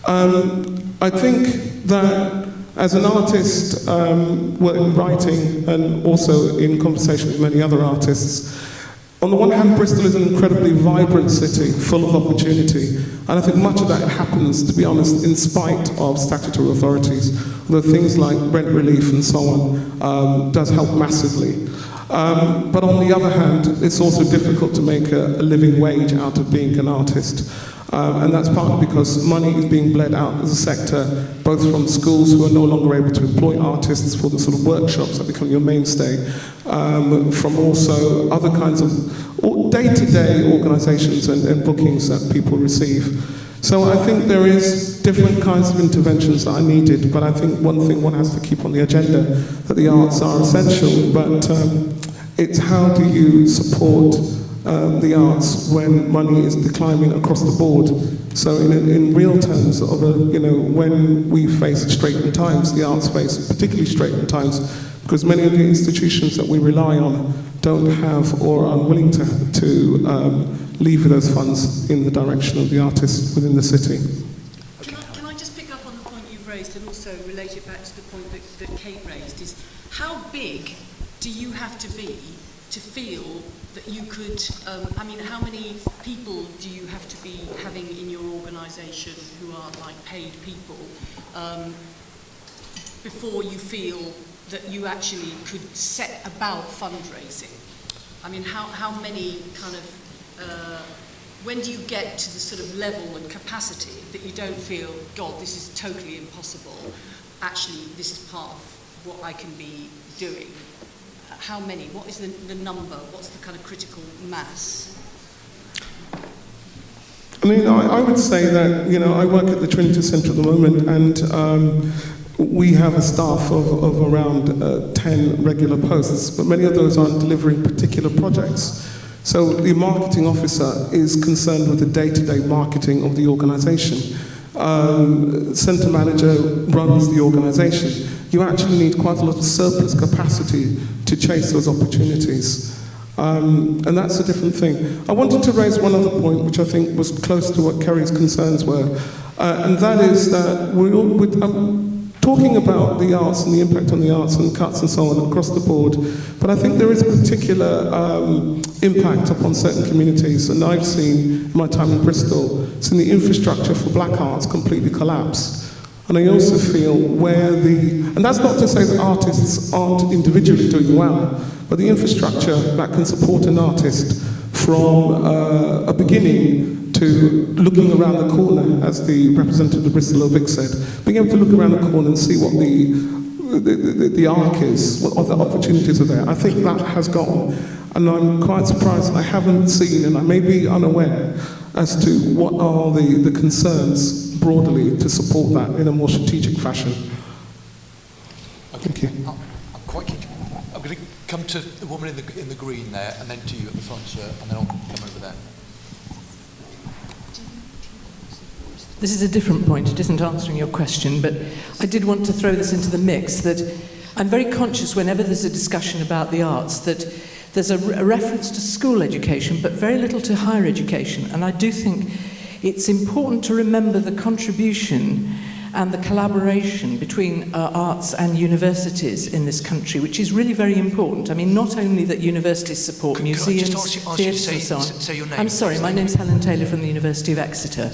I think that as an artist, writing and also in conversation with many other artists, on the one hand, Bristol is an incredibly vibrant city, full of opportunity, and I think much of that happens, to be honest, in spite of statutory authorities, although things like rent relief and so on does help massively. But on the other hand, it's also difficult to make a living wage out of being an artist. And that's partly because money is being bled out as a sector, both from schools who are no longer able to employ artists for the sort of workshops that become your mainstay, from also other kinds of day-to-day organisations and bookings that people receive. So I think there is different kinds of interventions that are needed, but I think one thing one has to keep on the agenda, that the arts are essential, but it's how do you support the arts when money is declining across the board. So in real terms, when we face straitened times, the arts face particularly straitened times, because many of the institutions that we rely on don't have or are unwilling to leave those funds in the direction of the artists within the city. Can I just pick up on the point you've raised and also relate it back to the point that Kate raised, is how big do you have to be to feel that you could, how many people do you have to be having in your organisation who are like paid people before you feel that you actually could set about fundraising? I mean, how many kind of, when do you get to the sort of level and capacity that you don't feel, God, this is totally impossible, actually this is part of what I can be doing? How many? What is the number? What's the kind of critical mass? I mean, I would say that, I work at the Trinity Centre at the moment, and we have a staff of around 10 regular posts, but many of those aren't delivering particular projects. So the marketing officer is concerned with the day-to-day marketing of the organisation. Centre manager runs the organisation. You actually need quite a lot of surplus capacity to chase those opportunities. And that's a different thing. I wanted to raise one other point, which I think was close to what Kerry's concerns were, and that is that talking about the arts and the impact on the arts and cuts and so on across the board, but I think there is a particular impact upon certain communities, and I've seen in my time in Bristol, seen the infrastructure for black arts completely collapse. And I also feel and that's not to say that artists aren't individually doing well, but the infrastructure that can support an artist from a beginning to looking around the corner, as the representative of Bristol Vic said, being able to look around the corner and see what the arc is, what other opportunities are there. I think that has gone, and I'm quite surprised I haven't seen, and I may be unaware, as to what are the concerns broadly to support that in a more strategic fashion. Thank you. I'm quite keen. I'm going to come to the woman in the green there, and then to you at the front, sir, and then I'll come over there. This is a different point. It isn't answering your question, but I did want to throw this into the mix, that I'm very conscious whenever there's a discussion about the arts that there's a reference to school education, but very little to higher education. And I do think it's important to remember the contribution and the collaboration between arts and universities in this country, which is really very important. I mean, not only that universities support museums, theatres and so on. Say your name. I'm sorry, my name's Helen Taylor from the University of Exeter.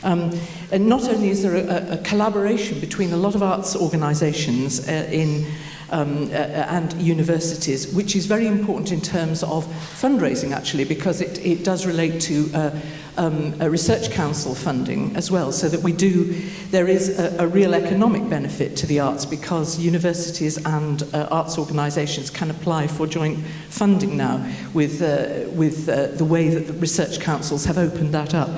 And not only is there a collaboration between a lot of arts organisations and universities, which is very important in terms of fundraising, actually, because it does relate to a research council funding as well, so that there is a real economic benefit to the arts, because universities and arts organisations can apply for joint funding now with the way that the research councils have opened that up.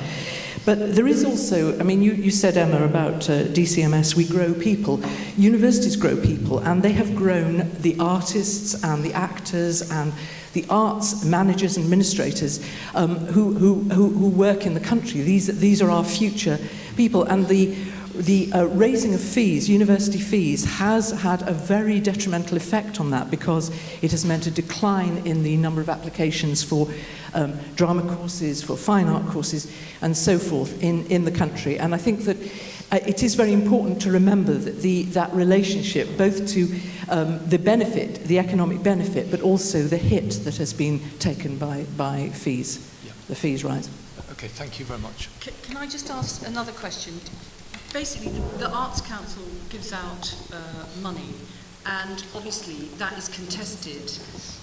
But there is also, I mean, you said, Emma, about DCMS, we grow people. Universities grow people, and they have grown the artists and the actors and the arts managers and administrators who work in the country. These are our future people, and the the raising of fees, university fees, has had a very detrimental effect on that because it has meant a decline in the number of applications for drama courses, for fine art courses, and so forth in the country. And I think that it is very important to remember that that relationship, both to the benefit, the economic benefit, but also the hit that has been taken by fees, the fees rise. Okay, thank you very much. Can I just ask another question? Basically, the Arts Council gives out money, and obviously that is contested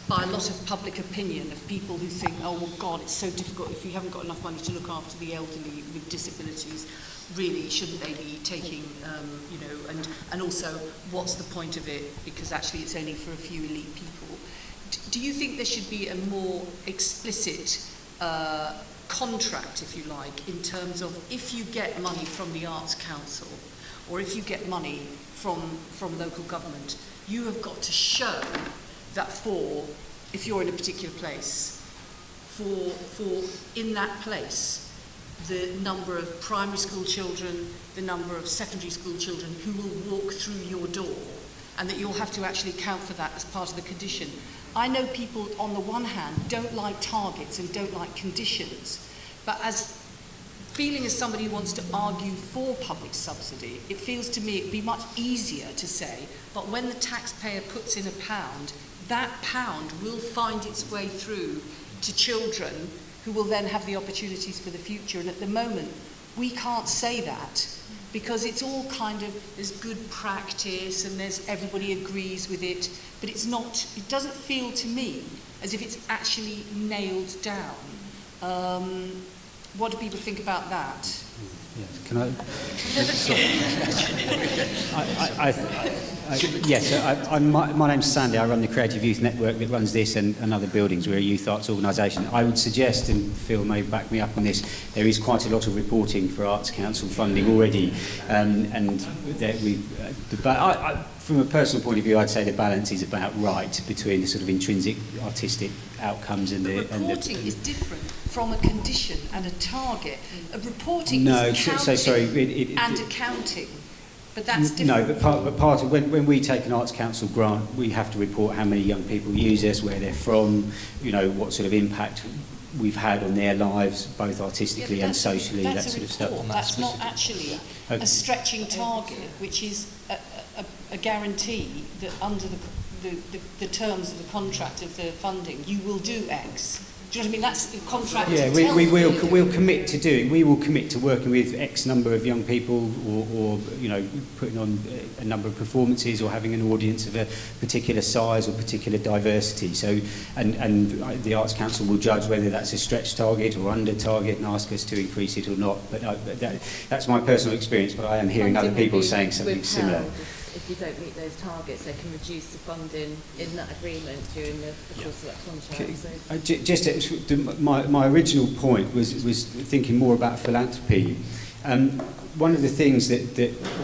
by a lot of public opinion of people who think, oh, well, God, it's so difficult if you haven't got enough money to look after the elderly with disabilities. Really, shouldn't they be taking, and also, what's the point of it? Because actually it's only for a few elite people. Do you think there should be a more explicit contract, if you like, in terms of if you get money from the Arts Council or if you get money from local government, you have got to show that if you're in a particular place, for in that place, the number of primary school children, the number of secondary school children who will walk through your door, and that you'll have to actually account for that as part of the condition. I know people, on the one hand, don't like targets and don't like conditions, but feeling as somebody who wants to argue for public subsidy, it feels to me it'd be much easier to say, but when the taxpayer puts in a pound, that pound will find its way through to children who will then have the opportunities for the future. And at the moment, we can't say that because it's all kind of, there's good practice and everybody agrees with it, but it doesn't feel to me as if it's actually nailed down. What do people think about that? Yes, can I? My name's Sandy. I run the Creative Youth Network that runs this and other buildings. We're a youth arts organisation. I would suggest, and Phil may back me up on this, there is quite a lot of reporting for Arts Council funding already, from a personal point of view, I'd say the balance is about right between the sort of intrinsic artistic outcomes and the reporting is different from a condition and a target. Reporting is accounting and accounting, but that's different. No, but part of when we take an Arts Council grant, we have to report how many young people use us, where they're from, what sort of impact we've had on their lives, both artistically and socially, that sort of stuff. That's not actually a stretching target, which is a guarantee that under the terms of the contract of the funding, you will do X. Do you know what I mean? That's the contract. Yeah, we'll commit to doing. We will commit to working with X number of young people, or putting on a number of performances, or having an audience of a particular size or particular diversity. So, and the Arts Council will judge whether that's a stretch target or under target, and ask us to increase it or not. But that's my personal experience. But I am hearing other people saying something similar. If you don't meet those targets, they can reduce the funding in that agreement during the course of that contract. Okay. My original point was thinking more about philanthropy. One of the things that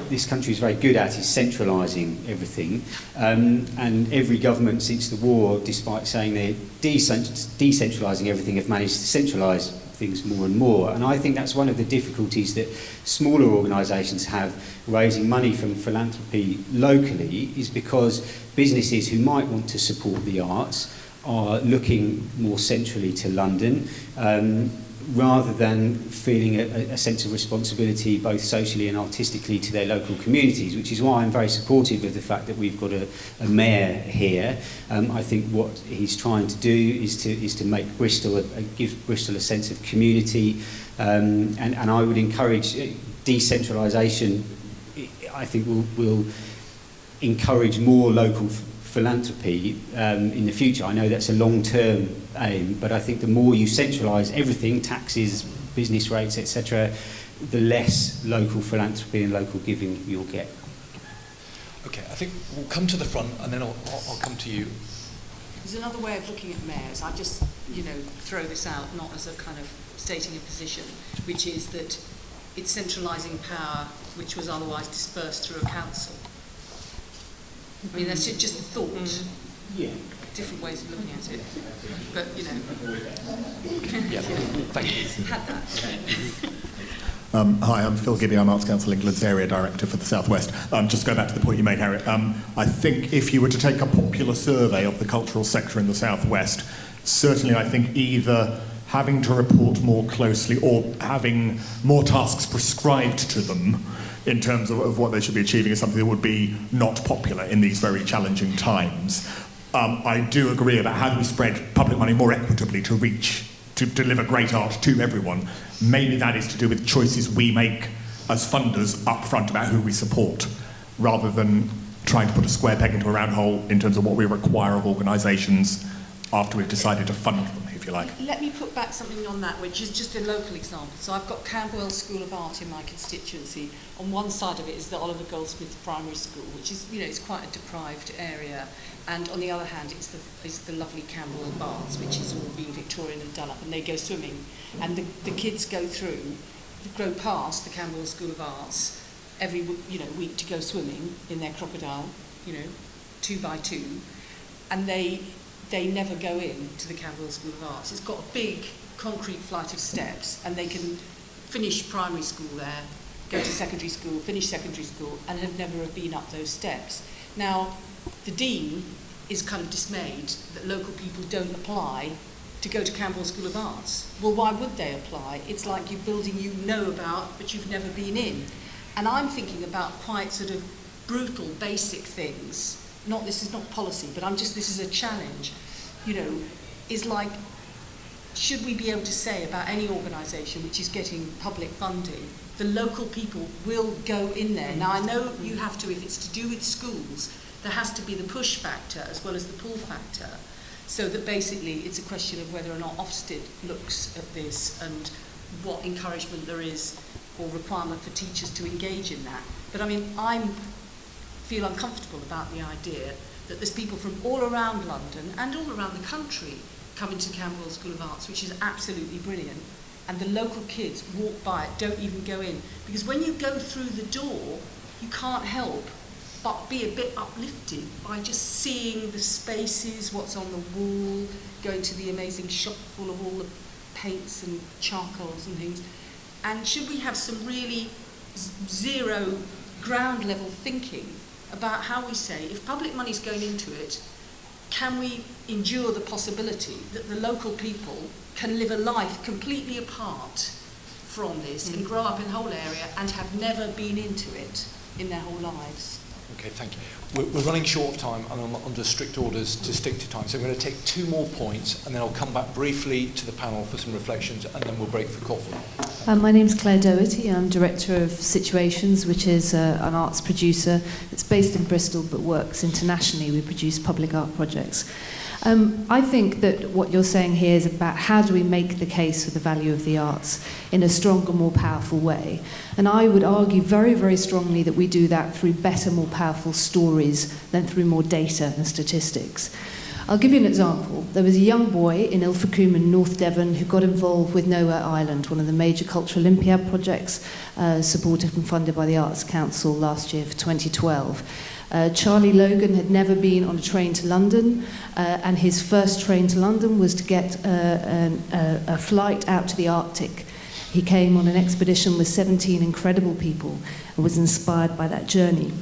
this country is very good at is centralising everything, and every government since the war, despite saying they're decentralising everything, have managed to centralise things more and more. And I think that's one of the difficulties that smaller organisations have raising money from philanthropy locally, is because businesses who might want to support the arts are looking more centrally to London, rather than feeling a sense of responsibility both socially and artistically to their local communities, which is why I'm very supportive of the fact that we've got a mayor here. I think what he's trying to do is to make Bristol, give Bristol a sense of community, and I would encourage decentralisation. I think will encourage more local philanthropy in the future. I know that's a long-term aim, but I think the more you centralise everything, taxes, business rates, etc., the less local philanthropy and local giving you'll get. Okay, I think we'll come to the front and then I'll come to you. There's another way of looking at mayors. I just, throw this out, not as a kind of stating a position, which is that it's centralising power which was otherwise dispersed through a council. I mean, that's just a thought. Yeah. Different ways of looking at it. But, Yeah, thank you. Had that. Hi, I'm Phil Gibby. I'm Arts Council England's Area Director for the South West. Just go back to the point you made, Harriet. I think if you were to take a popular survey of the cultural sector in the South West, certainly I think either having to report more closely or having more tasks prescribed to them in terms of what they should be achieving is something that would be not popular in these very challenging times. I do agree about how do we spread public money more equitably to reach, to deliver great art to everyone. Maybe that is to do with choices we make as funders up front about who we support, rather than trying to put a square peg into a round hole in terms of what we require of organisations after we've decided to fund them, if you like. Let me put back something on that, which is just a local example. So I've got Camberwell School of Art in my constituency. On one side of it is the Oliver Goldsmith Primary School, which is, it's quite a deprived area. And on the other hand, it's the lovely Camberwell Baths, which is all being Victorian and done up, and they go swimming. And the kids go past the Camberwell School of Arts every week to go swimming in their crocodile, 2 by 2, and they never go in to the Camberwell School of Arts. It's got a big concrete flight of steps, and they can finish primary school there, go to secondary school, finish secondary school, and have never been up those steps. Now, the Dean is kind of dismayed that local people don't apply to go to Camberwell School of Arts. Well, why would they apply? It's like you're building you know about, but you've never been in. And I'm thinking about quite sort of brutal, basic things. This is not policy, but this is a challenge. Is like, should we be able to say about any organisation which is getting public funding, the local people will go in there. Now, I know you have to, if it's to do with schools, there has to be the push factor as well as the pull factor, so that basically it's a question of whether or not Ofsted looks at this and what encouragement there is or requirement for teachers to engage in that. But I feel uncomfortable about the idea that there's people from all around London and all around the country coming to Camberwell School of Arts, which is absolutely brilliant, and the local kids walk by it, don't even go in. Because when you go through the door, you can't help but be a bit uplifted by just seeing the spaces, what's on the wall, going to the amazing shop full of all the paints and charcoals and things. And should we have some really zero ground level thinking about how we say, if public money's going into it, can we endure the possibility that the local people can live a life completely apart from this and grow up in the whole area and have never been into it in their whole lives? Okay, thank you. We're running short of time and I'm under strict orders to stick to time. So I'm going to take 2 more points and then I'll come back briefly to the panel for some reflections and then we'll break for coffee. My name's Claire Doherty. I'm Director of Situations, which is an arts producer that's based in Bristol but works internationally. We produce public art projects. I think that what you're saying here is about how do we make the case for the value of the arts in a stronger, more powerful way. And I would argue very, very strongly that we do that through better, more powerful stories than through more data and statistics. I'll give you an example. There was a young boy in Ilfracombe in North Devon who got involved with Nowhere Island, one of the major Cultural Olympiad projects supported and funded by the Arts Council last year for 2012. Charlie Logan had never been on a train to London, and his first train to London was to get a flight out to the Arctic. He came on an expedition with 17 incredible people and was inspired by that journey.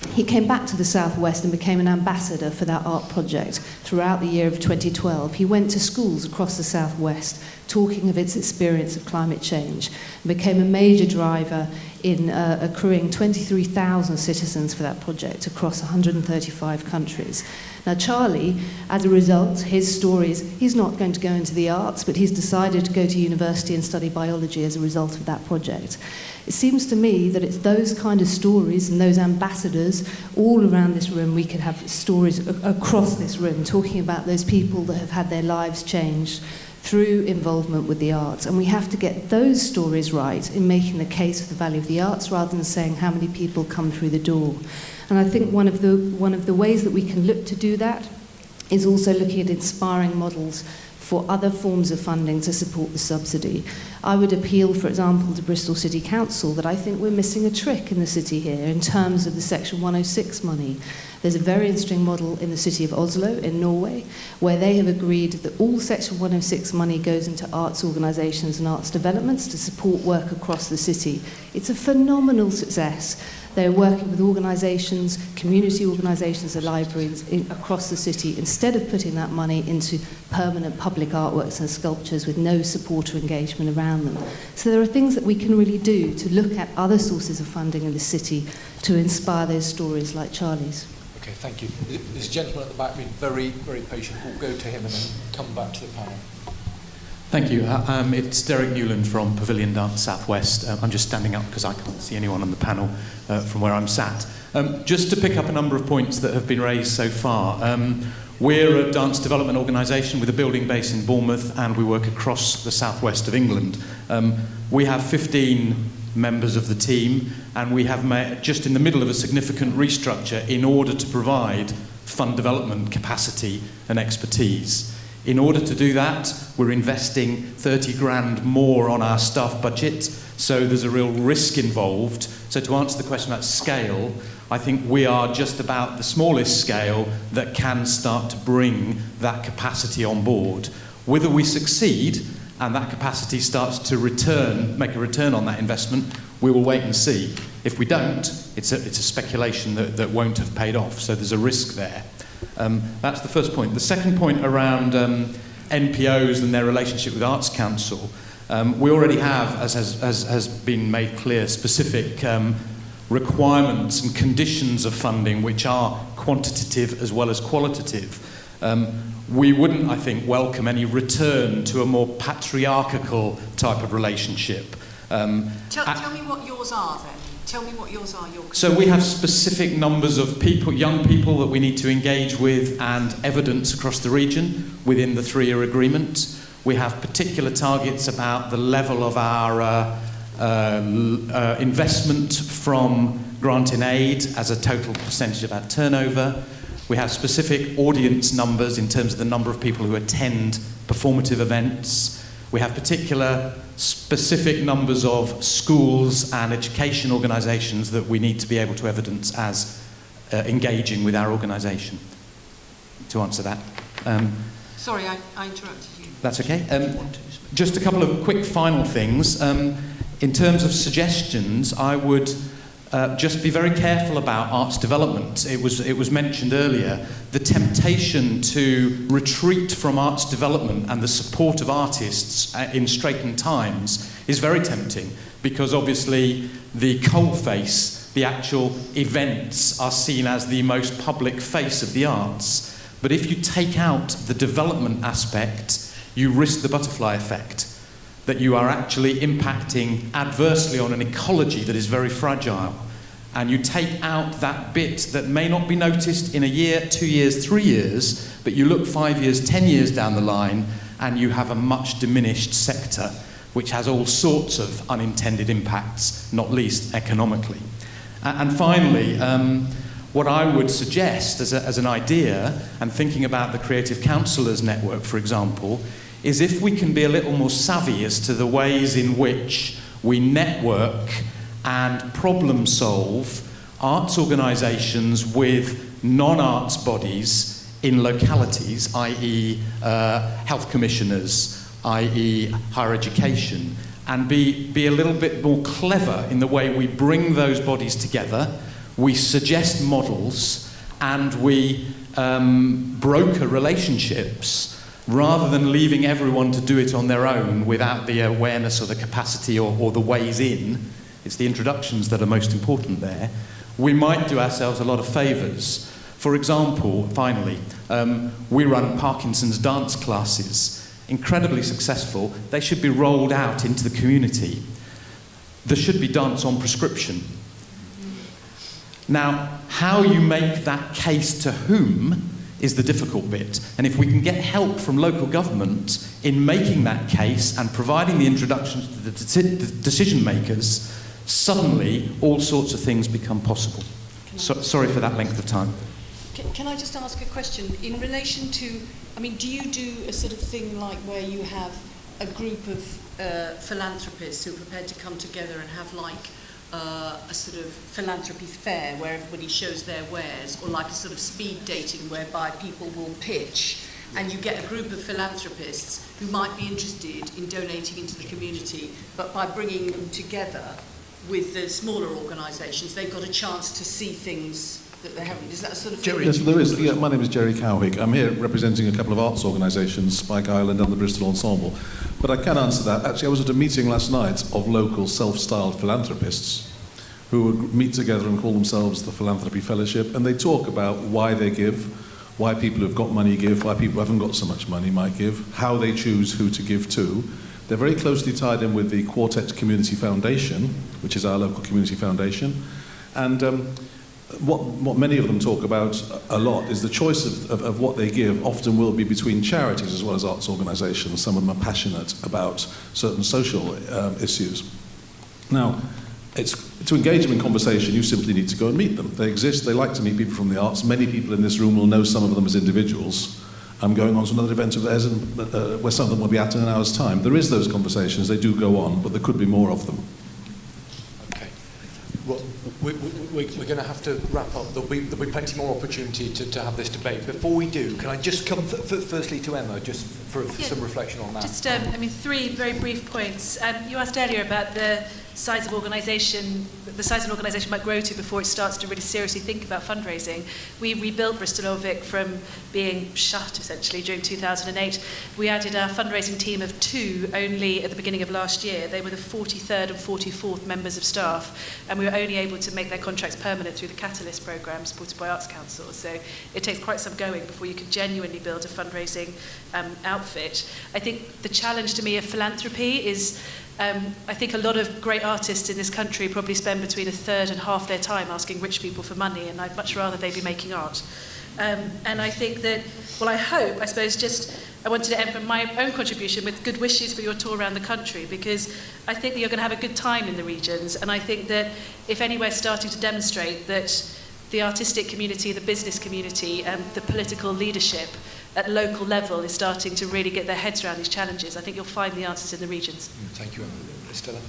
He came back to the Southwest and became an ambassador for that art project throughout the year of 2012. He went to schools across the Southwest talking of its experience of climate change and became a major driver in accruing 23,000 citizens for that project across 135 countries. Now, Charlie, as a result, his story is he's not going to go into the arts, but he's decided to go to university and study biology as a result of that project. It seems to me that it's those kind of stories and those ambassadors all around this room. We could have stories across this room talking about those people that have had their lives changed through involvement with the arts. And we have to get those stories right in making the case for the value of the arts rather than saying how many people come through the door. And I think one of the ways that we can look to do that is also looking at inspiring models for other forms of funding to support the subsidy. I would appeal, for example, to Bristol City Council that I think we're missing a trick in the city here in terms of the Section 106 money. There's a very interesting model in the city of Oslo in Norway where they have agreed that all Section 106 money goes into arts organisations and arts developments to support work across the city. It's a phenomenal success. They're working with organisations, community organisations and libraries across the city instead of putting that money into permanent public artworks and sculptures with no support or engagement around them. So there are things that we can really do to look at other sources of funding in the city to inspire those stories like Charlie's. Okay, thank you. This gentleman at the back been very, very patient. We'll go to him and then come back to the panel. Thank you. It's Derek Newland from Pavilion Dance Southwest. I'm just standing up because I can't see anyone on the panel from where I'm sat. Just to pick up a number of points that have been raised so far. We're a dance development organisation with a building base in Bournemouth, and we work across the southwest of England. We have 15 members of the team, and we have just in the middle of a significant restructure in order to provide fund development capacity and expertise. In order to do that, we're investing 30 grand more on our staff budget, so there's a real risk involved. So to answer the question about scale, I think we are just about the smallest scale that can start to bring that capacity on board. Whether we succeed and that capacity starts to make a return on that investment, we will wait and see. If we don't, it's a speculation that won't have paid off, so there's a risk there. That's the first point. The second point around NPOs and their relationship with Arts Council, we already have, as has been made clear, specific requirements and conditions of funding which are quantitative as well as qualitative. We wouldn't, I think, welcome any return to a more patriarchal type of relationship. Tell me what yours are then. Tell me what yours are. So we have specific numbers of people, young people, that we need to engage with and evidence across the region within the 3-year agreement. We have particular targets about the level of our investment from grant in aid as a total percentage of our turnover. We have specific audience numbers in terms of the number of people who attend performative events. We have particular specific numbers of schools and education organisations that we need to be able to evidence as engaging with our organisation. To answer that. Sorry, I interrupted you. That's okay. Just a couple of quick final things. In terms of suggestions, I would just be very careful about arts development. It was mentioned earlier. The temptation to retreat from arts development and the support of artists in straitened times is very tempting, because obviously the coalface, the actual events, are seen as the most public face of the arts. But if you take out the development aspect, you risk the butterfly effect, that you are actually impacting adversely on an ecology that is very fragile. And you take out that bit that may not be noticed in a year, 2 years, 3 years, but you look 5 years, 10 years down the line, and you have a much diminished sector, which has all sorts of unintended impacts, not least economically. And finally, what I would suggest as an idea, and thinking about the Creative Counsellors Network, for example, is if we can be a little more savvy as to the ways in which we network and problem solve arts organisations with non-arts bodies in localities, i.e. health commissioners, i.e. higher education, and be a little bit more clever in the way we bring those bodies together, we suggest models, and we broker relationships, rather than leaving everyone to do it on their own without the awareness or the capacity or the ways in. It's the introductions that are most important there. We might do ourselves a lot of favours. For example, finally, we run Parkinson's dance classes, incredibly successful. They should be rolled out into the community. There should be dance on prescription. Now, how you make that case to whom is the difficult bit. And if we can get help from local government in making that case and providing the introductions to the decision makers, suddenly all sorts of things become possible. Sorry for that length of time. Can I just ask a question in relation to, I mean, do you do a sort of thing like where you have a group of philanthropists who are prepared to come together and have like a sort of philanthropy fair where everybody shows their wares, or like a sort of speed dating whereby people will pitch and you get a group of philanthropists who might be interested in donating into the community, but by bringing them together with the smaller organisations, they've got a chance to see things that they haven't. Is that sort of thing? Yes, there is. Yeah, my name is Jerry Cowhick. I'm here representing a couple of arts organisations, Spike Island and the Bristol Ensemble. But I can answer that. Actually, I was at a meeting last night of local self-styled philanthropists who would meet together and call themselves the Philanthropy Fellowship, and they talk about why they give, why people who've got money give, why people who haven't got so much money might give, how they choose who to give to. They're very closely tied in with the Quartet Community Foundation, which is our local community foundation. And what many of them talk about a lot is the choice of what they give often will be between charities as well as arts organisations. Some of them are passionate about certain social issues. Now, to engage them in conversation, you simply need to go and meet them. They exist, they like to meet people from the arts. Many people in this room will know some of them as individuals. I'm going on to another event of theirs where some of them will be at in an hour's time. There is those conversations, they do go on, but there could be more of them. Okay. Well, we're going to have to wrap up. There'll be plenty more opportunity to have this debate. Before we do, can I just come firstly to Emma, just for some reflection on that? Just, three very brief points. You asked earlier about the size of an organisation might grow to before it starts to really seriously think about fundraising. We rebuilt Bristol Vic from being shut, essentially, during 2008. We added our fundraising team of 2 only at the beginning of last year. They were the 43rd and 44th members of staff, and we were only able to make their contracts permanent through the Catalyst programme supported by Arts Council. So it takes quite some going before you can genuinely build a fundraising outfit. I think the challenge to me of philanthropy is I think a lot of great artists in this country probably spend between a third and half their time asking rich people for money, and I'd much rather they be making art. And I think that, well, I wanted to end from my own contribution with good wishes for your tour around the country, because I think that you're going to have a good time in the regions, and I think that if anywhere starting to demonstrate that the artistic community, the business community, and the political leadership at local level is starting to really get their heads around these challenges, I think you'll find the answers in the regions. Thank you, Emma. Stella?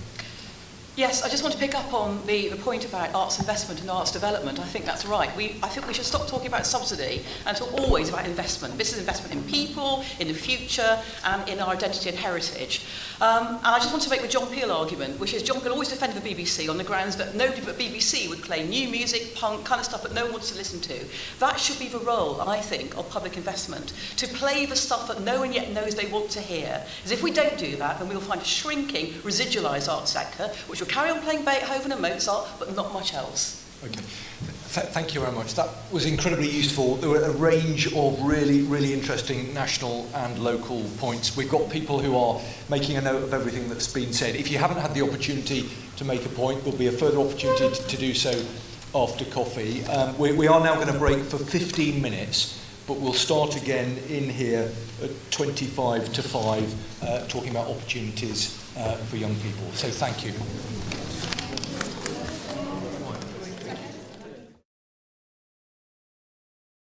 Yes, I just want to pick up on the point about arts investment and arts development. I think that's right. I think we should stop talking about subsidy and talk always about investment. This is investment in people, in the future, and in our identity and heritage. And I just want to make the John Peel argument, which is John Peel always defended the BBC on the grounds that nobody but BBC would play new music, punk, kind of stuff that no one wants to listen to. That should be the role, I think, of public investment, to play the stuff that no one yet knows they want to hear. Because if we don't do that, then we'll find a shrinking, residualised arts sector, which will carry on playing Beethoven and Mozart, but not much else. Okay. Thank you very much. That was incredibly useful. There were a range of really, really interesting national and local points. We've got people who are making a note of everything that's been said. If you haven't had the opportunity to make a point, there'll be a further opportunity to do so after coffee. We are now going to break for 15 minutes, but we'll start again in here at 25 to 5, talking about opportunities for young people. So thank you.